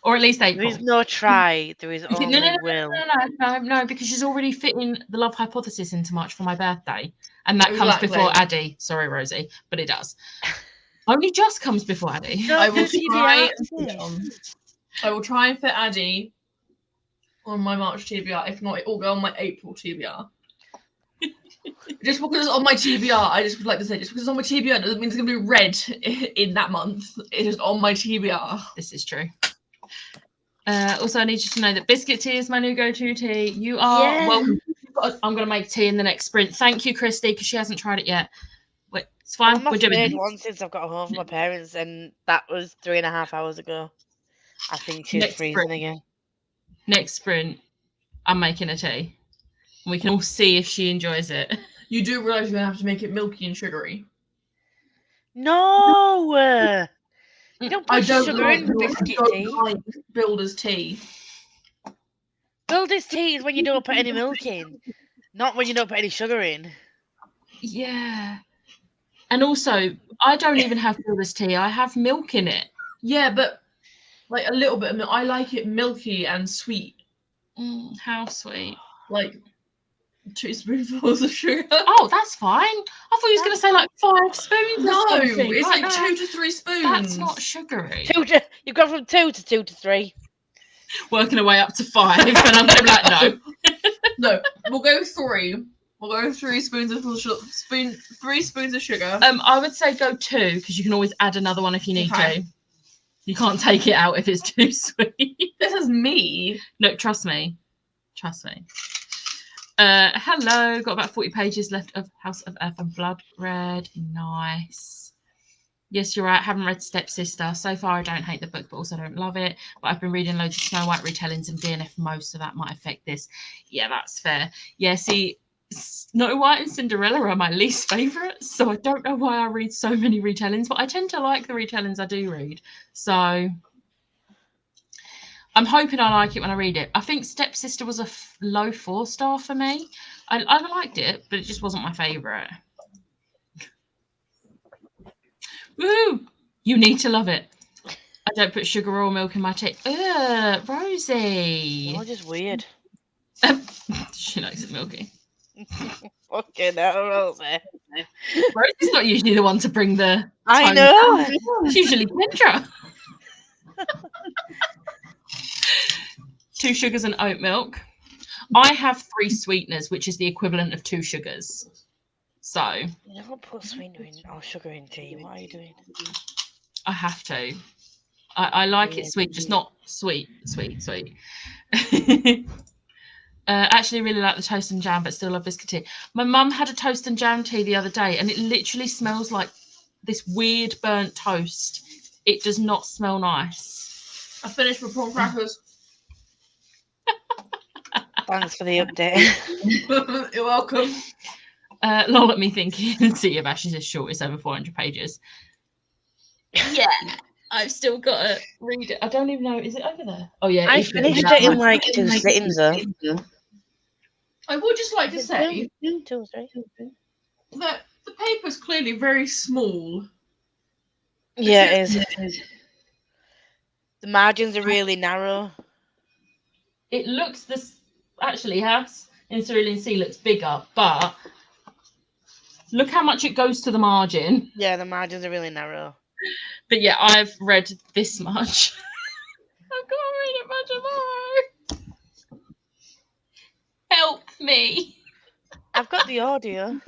Or at least April. There is no try. There is only will. No, because she's already fitting the Love Hypothesis into March for my birthday. And that comes before Addie. Sorry, Rosie, but it does. Only just comes before Addie. No, I will try and fit Addie on my March TBR. If not, it will go on my April TBR. Just because it's on my TBR, I just would like to say, just because it's on my TBR doesn't mean it's going to be read in that month. It's just on my TBR. This is true. Also, I need you to know that biscuit tea is my new go-to tea. You are welcome. I'm going to make tea in the next sprint. Thank you, Christy, because she hasn't tried it yet. Wait, it's fine. We're doing it. One since I've got home from my parents, and that was 3.5 hours ago. I think she's freezing again. Next sprint, I'm making a tea. We can all see if she enjoys it. You do realise you're going to have to make it milky and sugary. No! You don't put sugar in biscuit tea. Like Builder's tea. Builder's tea is when you don't put any milk in, not when you don't put any sugar in. Yeah. And also, I don't even have Builder's tea. I have milk in it. Yeah, but like a little bit of milk. I like it milky and sweet. How sweet. Like 2 spoonfuls of sugar. Oh, that's fine. I thought you was going to say like 5 spoons. No, or something. it's like 2 to 3 spoons. That's not sugary. You've gone from 2 to 2 to 3. Working our way up to 5, and I'm going to be like, no. No, we'll go 3. We'll go 3 spoons of 3 spoons of sugar. I would say go 2 because you can always add another one if you need to. You can't take it out if it's too sweet. This is me. No, trust me. Trust me. Hello. Got about 40 pages left of House of Earth and Blood read. Nice. Yes, you're right. I haven't read Stepsister. So far, I don't hate the book, but also don't love it. But I've been reading loads of Snow White retellings and DNF most, so that might affect this. Yeah, that's fair. Yeah, see, Snow White and Cinderella are my least favourites, so I don't know why I read so many retellings, but I tend to like the retellings I do read. So I'm hoping I like it when I read it. I think Stepsister was a low 4-star for me. I liked it, but it just wasn't my favourite. Woo! You need to love it. I don't put sugar or milk in my tea. Ugh, Rosie. You're just weird. She likes it milky. Fucking hell, Rosie. Rosie's not usually the one to bring the. I tone know. down. It's usually Kendra. 2 sugars and oat milk. I have 3 sweeteners, which is the equivalent of 2 sugars. So You never put sweetener in or sugar in tea. What are you doing? I have to. I like it sweet, just not sweet. Actually really like the toast and jam, but still love biscuit tea. My mum had a toast and jam tea the other day, and it literally smells like this weird burnt toast. It does not smell nice. I finished with prawn crackers. Thanks for the update. You're welcome. Lol at me thinking, see if Ashley's as short, it's over 400 pages. Yeah, I've still got to read it. I don't even know, is it over there? Oh yeah. I finished it in like 2 sittings though. I would just like to say 2 or 3. that the paper's clearly very small. Yeah, it is. The margins are really narrow. It looks this actually House in Cerulean Sea looks bigger, but look how much it goes to the margin. Yeah, the margins are really narrow. But yeah, I've read this much. I've got to read it much more. Help me. I've got the audio,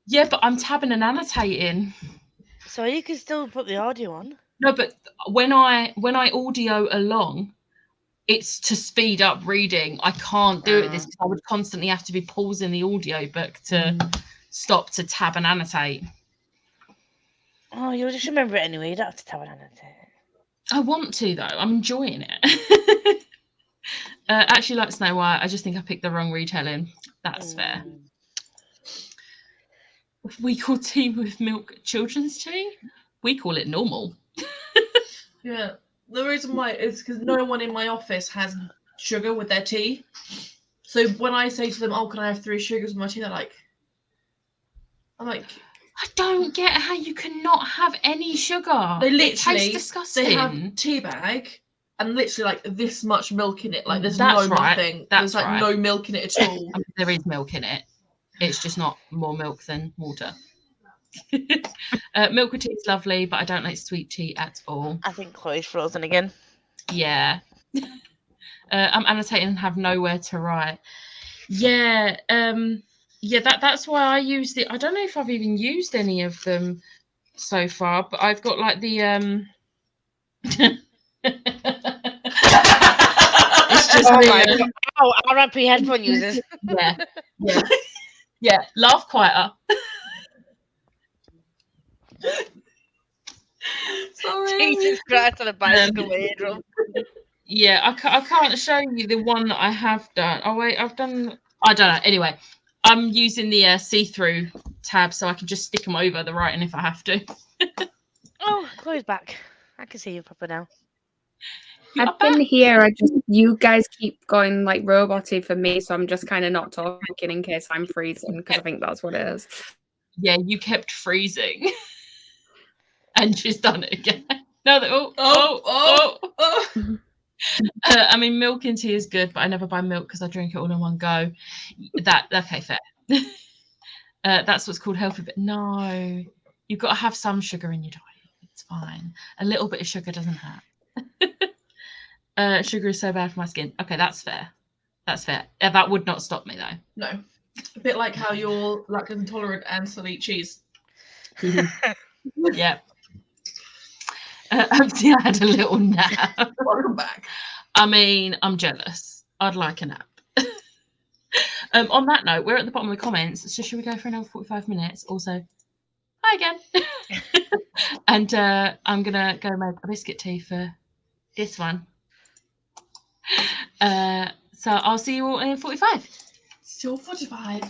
Yeah, but I'm tabbing and annotating. so you can still put the audio on. No, but when I audio along, it's to speed up reading. I can't do it this because I would constantly have to be pausing the audio book to stop to tab and annotate. Oh, you'll just remember it anyway. You don't have to tell it. I want to though. I'm enjoying it. Actually, like Snow White, I just think I picked the wrong retelling. That's fair. We call tea with milk children's tea. We call it normal. Yeah. The reason why is because no one in my office has sugar with their tea. So when I say to them, "Oh, can I have 3 sugars with my tea?" I'm like, I don't get how you cannot have any sugar. they It literally tastes disgusting. they have tea bag and literally like this much milk in it. Like there's That's no right. nothing. That's There's like right. no milk in it at all. I mean, there is milk in it. It's just not more milk than water. Milk with tea is lovely, but I don't like sweet tea at all. I think Chloe's frozen again. Yeah. I'm annotating and have nowhere to write. Yeah. Yeah, that's why I used it. I don't know if I've even used any of them so far, but I've got like the it's just Oh the, my god! Oh, RIP headphone users. yeah. Laugh quieter. Sorry. Jesus Christ on a bicycle eardrum. Yeah, I can't show you the one that I have done. Oh wait, I've done. I don't know. Anyway, I'm using the see-through tab so I can just stick them over the writing if I have to. Oh, Chloe's back. I can see you proper now. I've been here. You guys keep going like roboty for me, so I'm just kind of not talking in case I'm freezing because I think that's what it is. Yeah, you kept freezing, and she's done it again. No, I mean, milk and tea is good, but I never buy milk because I drink it all in one go. Okay, fair. That's what's called healthy. But no, you've got to have some sugar in your diet. It's fine. A little bit of sugar doesn't hurt. Sugar is so bad for my skin. Okay, that's fair. That's fair. That would not stop me though. No. A bit like how you're lactose intolerant and still eat cheese. Yeah. Obviously, I had a little nap. Welcome back. I mean, I'm jealous. I'd like a nap. On that note, we're at the bottom of the comments. So should we go for another 45 minutes? Also, hi again. And I'm going to go make a biscuit tea for this one. So I'll see you all in 45. Still 45.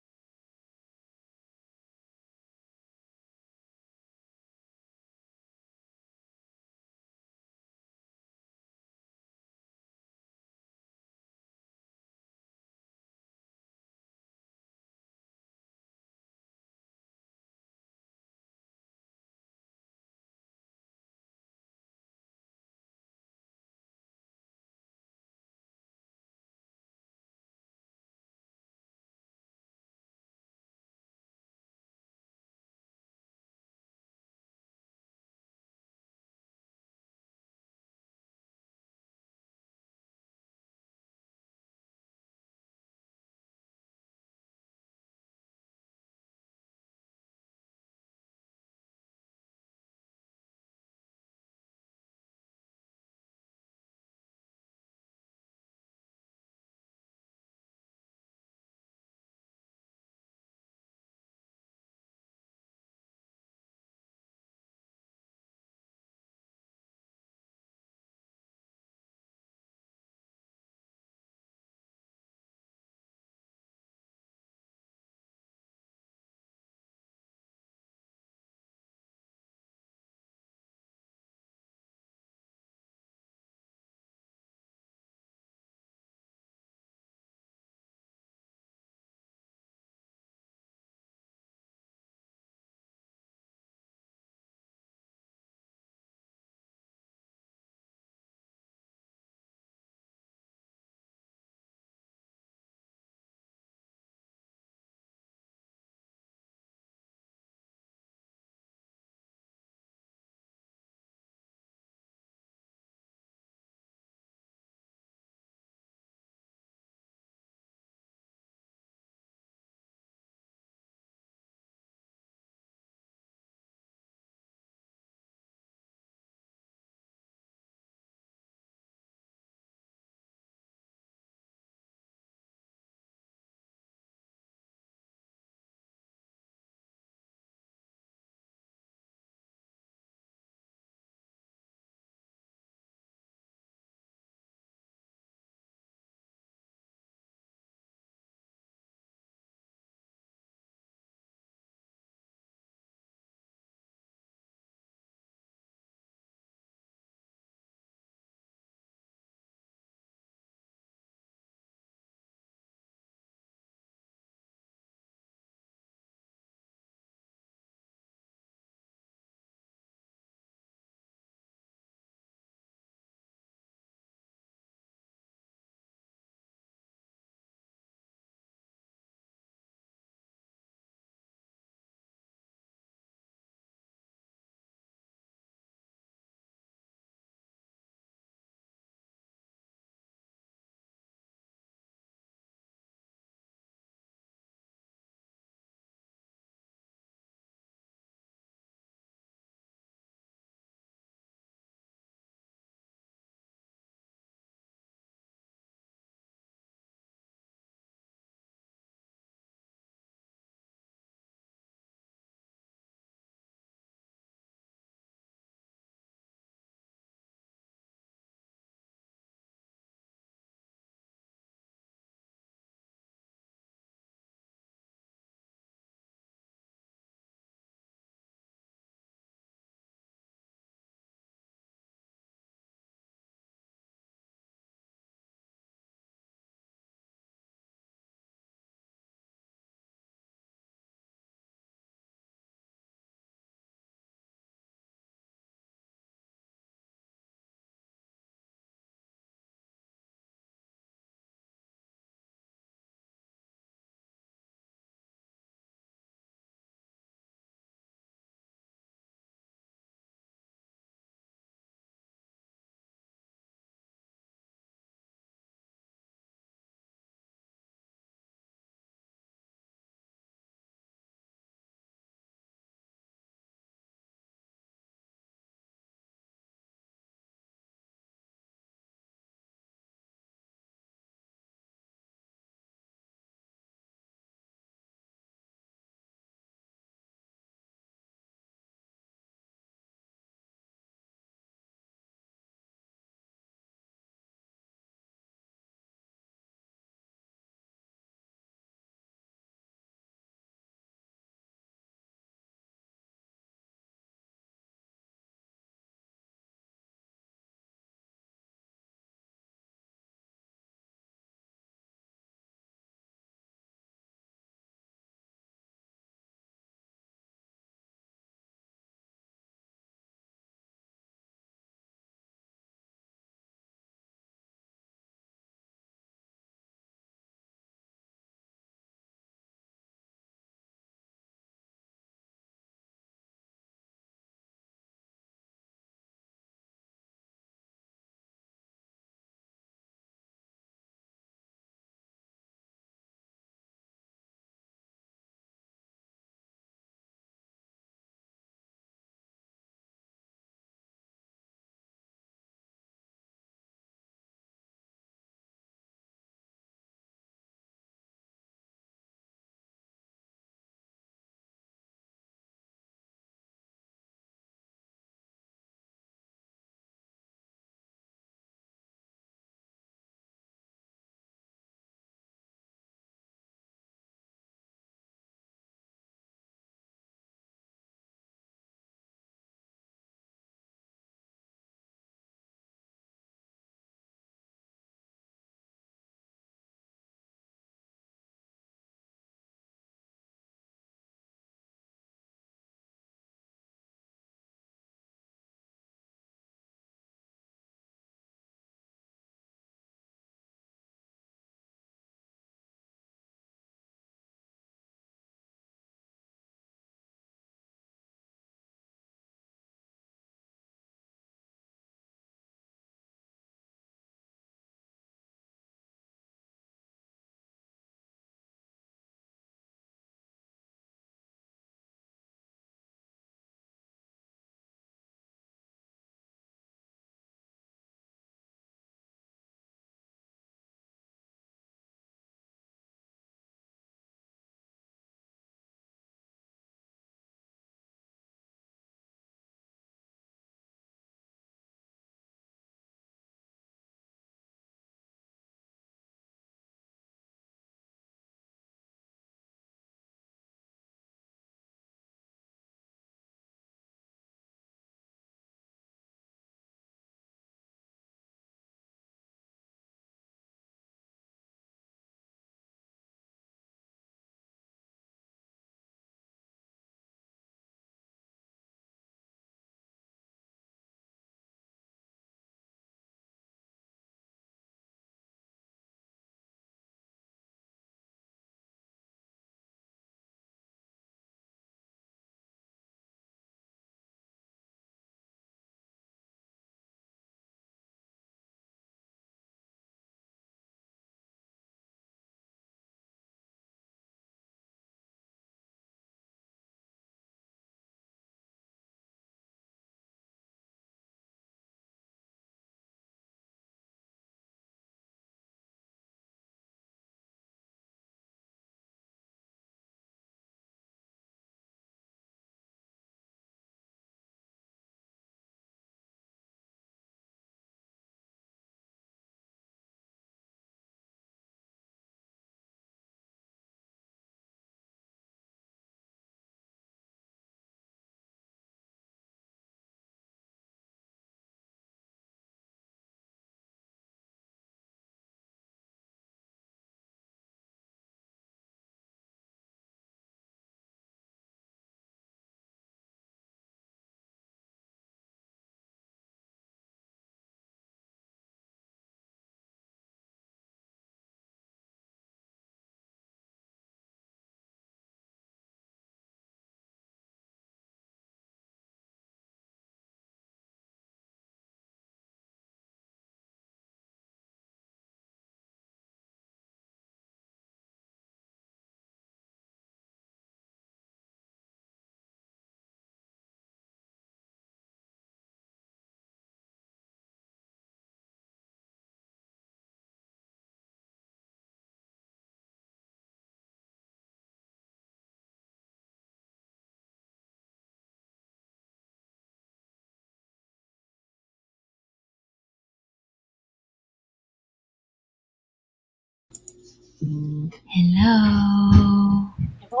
Hello. So,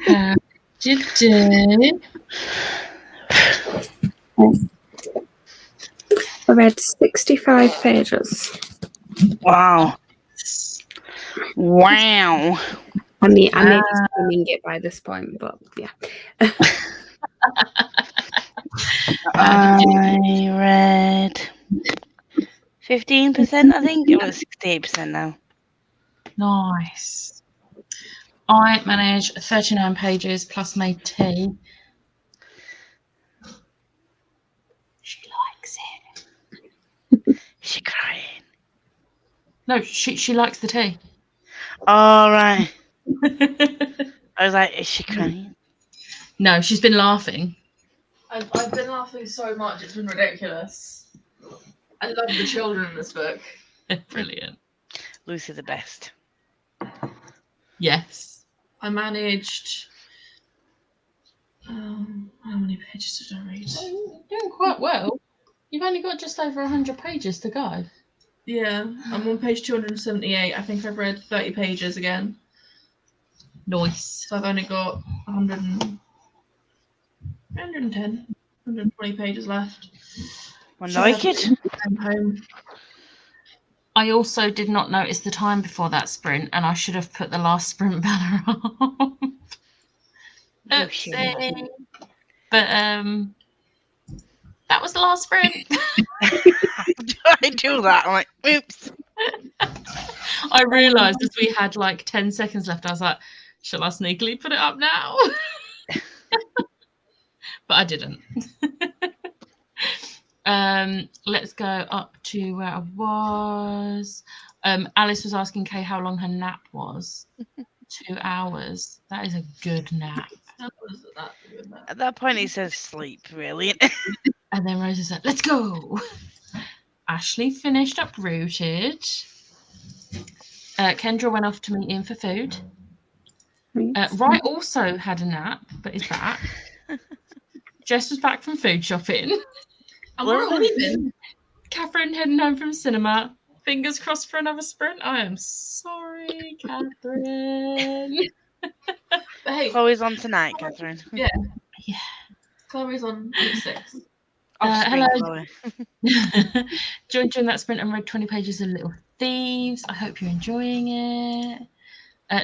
How did you do? I read 65 pages. Wow. Wow. I may be skimming it by this point, but yeah. I read 15%, I think. It was 68% now. Nice. I managed 39 pages plus made tea. She likes it. Is she crying? No, she likes the tea. All right. I was like, is she crying? No, she's been laughing. I've been laughing so much, it's been ridiculous. I love the children in this book. Brilliant. Lucy the best. Yes. I managed. How many pages did I read? You're doing quite well. You've only got just over 100 pages to go. Yeah, I'm on page 278. I think I've read 30 pages again. Nice. So I've only got 110, 120 pages left. I like it. I'm home. I also did not notice the time before that sprint, and I should have put the last sprint banner up. You should. Oopsie. But that was the last sprint. I do that. I'm like, oops. I realised as we had like 10 seconds left, I was like, shall I sneakily put it up now? But I didn't. Let's go up to where I was. Alice was asking Kay how long her nap was. 2 hours. That is a good nap. At that point, he says sleep, really. And then Rosa said, let's go. Ashley finished Uprooted. Kendra went off to meet Ian for food. Wright also had a nap, but is back. Jess was back from food shopping. And we're all leaving. Catherine heading home from cinema. Fingers crossed for another sprint. I am sorry, Catherine. But hey, Chloe's on tonight, Catherine. Yeah. Yeah. Chloe's on week 6. Offspring, hello. Chloe. Joined during that sprint and read 20 pages of Little Thieves. I hope you're enjoying it.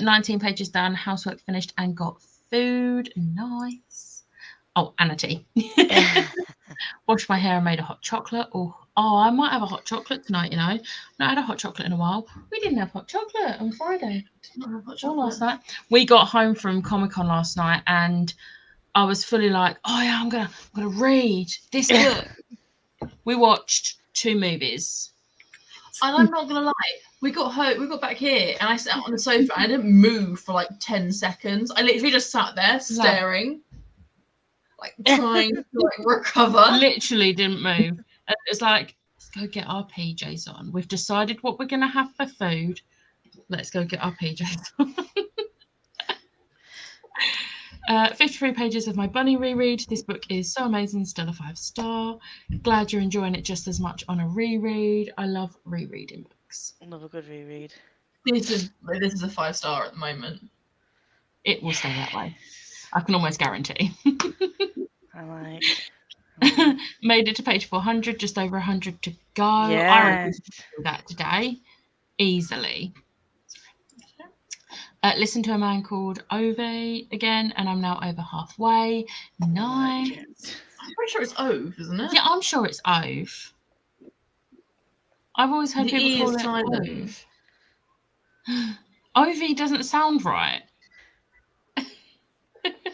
19 pages done, housework finished and got food. Nice. Oh, and a tea. Washed my hair and made a hot chocolate. Oh, I might have a hot chocolate tonight, you know. I've not had a hot chocolate in a while. We didn't have hot chocolate on Friday. Didn't have hot Or last chocolate. night. We got home from Comic-Con last night and I was fully like, oh yeah, I'm gonna read this book. We watched 2 movies. And I'm not gonna lie, we got home, we got back here, and I sat on the sofa and I didn't move for like 10 seconds. I literally just sat there staring, like trying to like recover. Literally didn't move. And it's like, let's go get our PJs on. We've decided what we're gonna have for food. Let's go get our PJs on. 53 pages of my bunny reread. This book is so amazing, still a 5-star. Glad you're enjoying it just as much on a reread. I love rereading books. Love a good reread. This is a 5-star at the moment. It will stay that way. I can almost guarantee. I like. Made it to page 400, just over 100 to go. I Yes. do that today easily. Listen to a man called Ove again, and I'm now over halfway. Nice. I'm pretty sure it's Ove, isn't it? Yeah, I'm sure it's Ove. I've always heard The E people is call it silent. Ove. Ove doesn't sound right.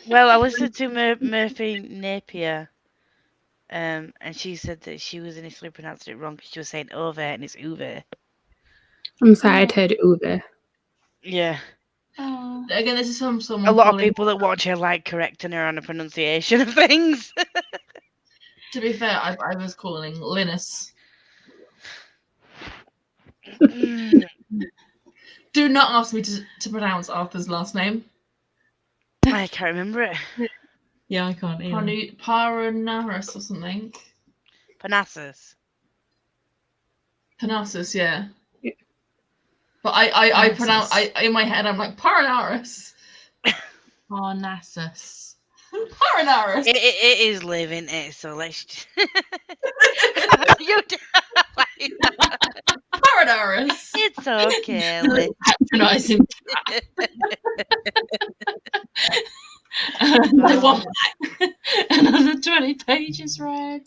Well, I listened to Murphy Napier, and she said that she was initially pronouncing it wrong because she was saying over and it's Uve. I'm sorry, I'd heard Uber. Yeah. Oh. Again, this is someone A lot of calling- people that watch her like correcting her on the pronunciation of things. To be fair, I was calling Linus. Mm. Do not ask me to pronounce Arthur's last name. I can't remember it. Yeah, I can't either. Paranaris or something. Parnassus. Parnassus, yeah. Yeah. But I pronounce Parnassus. in my head I'm like Parnassus. Parnassus. Parnassus. It is living it, so let's just... You do- Parnassus. It's okay, Liz. Patronising. I want another 20 pages read.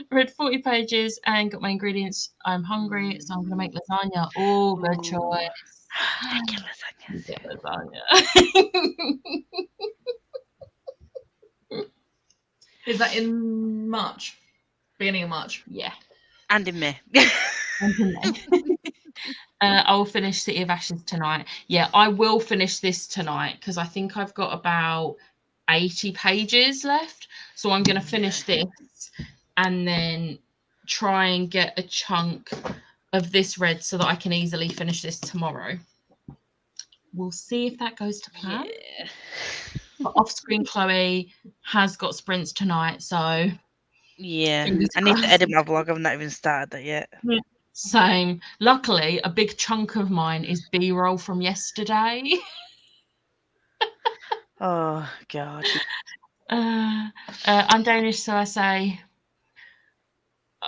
Read 40 pages and got my ingredients. I'm hungry, so I'm going to make lasagna. Oh, good Ooh. choice. Thank you, lasagna. Get lasagna. Is that in March? Beginning of March. Yeah. And in May. I will finish City of Ashes tonight. Yeah, I will finish this tonight because I think I've got about 80 pages left. So I'm going to finish this and then try and get a chunk of this read so that I can easily finish this tomorrow. We'll see if that goes to plan. Yeah. But off screen, Chloe has got sprints tonight, so Yeah. fingers I need to crossed. edit my vlog. I've not even started that yet. Same. Luckily, a big chunk of mine is B-roll from yesterday. Oh, God. I'm Danish, so I say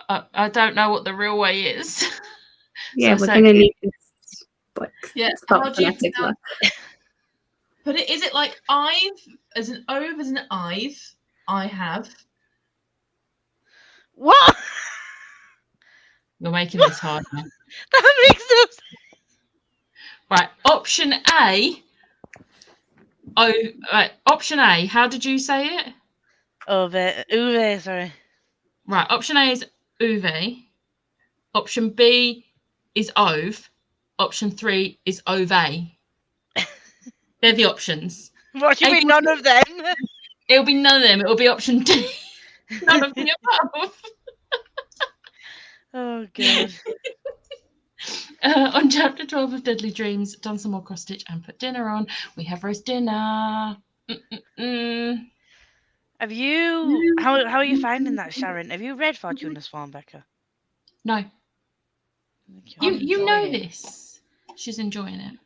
I don't know what the real way is. Yeah, So we're say- going to need this. Like, Yeah. spelled How do you phonetically. pronounce? But is it like I've as an ove as an I've? I have. What? You're making this hard now. That makes no sense. Right, option A. Option A. How did you say it? Uwe, sorry. Right, option A is uve. Option B is ove. Option 3 is ove. They're the options. What do you mean, none of them? It'll be none of them. It'll be option D. None of the above. Oh, God. On chapter 12 of Deadly Dreams, done some more cross stitch and put dinner on. We have roast dinner. Have you... How are you finding that, Sharon? Have you read Fortuna Swan, Becca? No, Okay. you know enjoying it. this. She's enjoying it.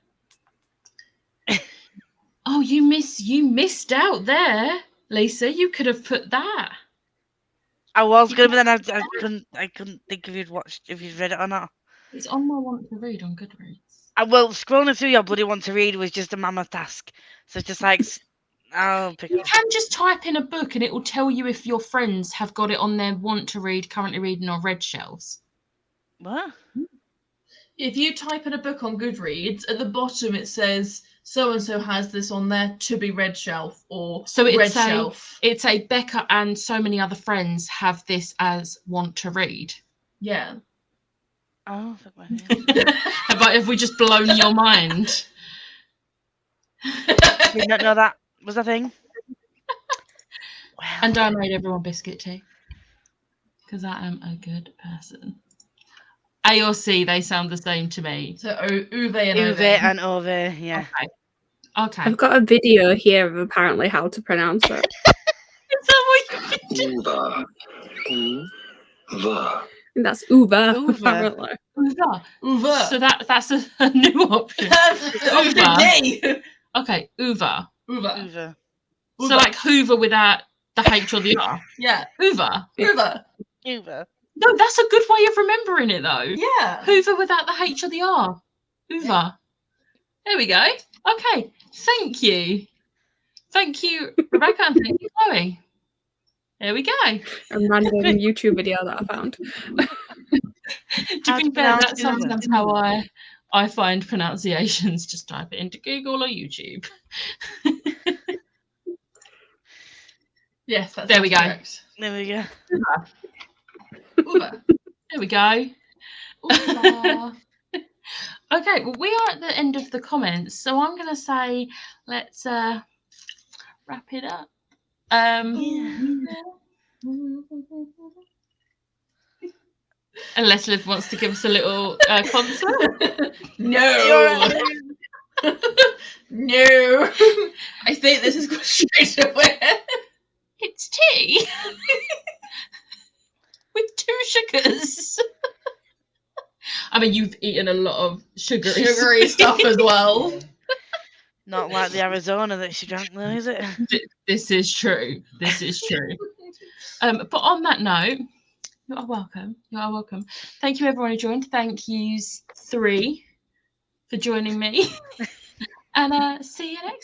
Oh, you missed out there, Lisa. You could have put that. I was good, but then I couldn't think if you'd read it or not. It's on my want to read on Goodreads. Well, scrolling through your bloody want to read was just a mammoth task. So it's just like, I'll pick You it up. can just type in a book and it will tell you if your friends have got it on their want to read, currently reading, or read shelves. What? If you type in a book on Goodreads, at the bottom it says so and so has this on their to be read shelf or So read it's shelf. it's a Becca and so many other friends have this as want to read. Yeah. Oh, fuck my head. Have we just blown your mind? Did not know that was a thing. Well, And I made everyone biscuit tea because I am a good person. A or C, they sound the same to me. So Uwe and Uwe Ove. and Ove, yeah. Okay. I've got a video here of apparently how to pronounce it. Is that what you Uva. Uva. And that's Uber, Uber. apparently. Uva. Uwe. So that's a new option. Uwe. Uva. Okay, Uva. Uwe. Uwe. So like Hoover without the H or the R. Yeah. Hoover. Uwe. Uwe. No, that's a good way of remembering it though. Yeah. Hoover without the H or the R. Hoover. There we go. Okay. Thank you. Thank you, Rebecca, and thank you, Chloe. There we go. A random YouTube video that I found. To How be to fair, pronounce that's sometimes how I find pronunciations. Just type it into Google or YouTube. Yes, that's There we go. correct. There we go. Uwe. There we go. Uwe. Okay, well, we are at the end of the comments, so I'm going to say let's wrap it up. Unless Liv wants to give us a little concert. No. No. I think this is going straight away. It's tea with 2 sugars. I mean, you've eaten a lot of Sugary stuff as well. Not like the Arizona that she drank, though, is it? This is true. This is true. But on that note, you are welcome. You are welcome. Thank you, everyone who joined. Thank you, 3, for joining me. And see you next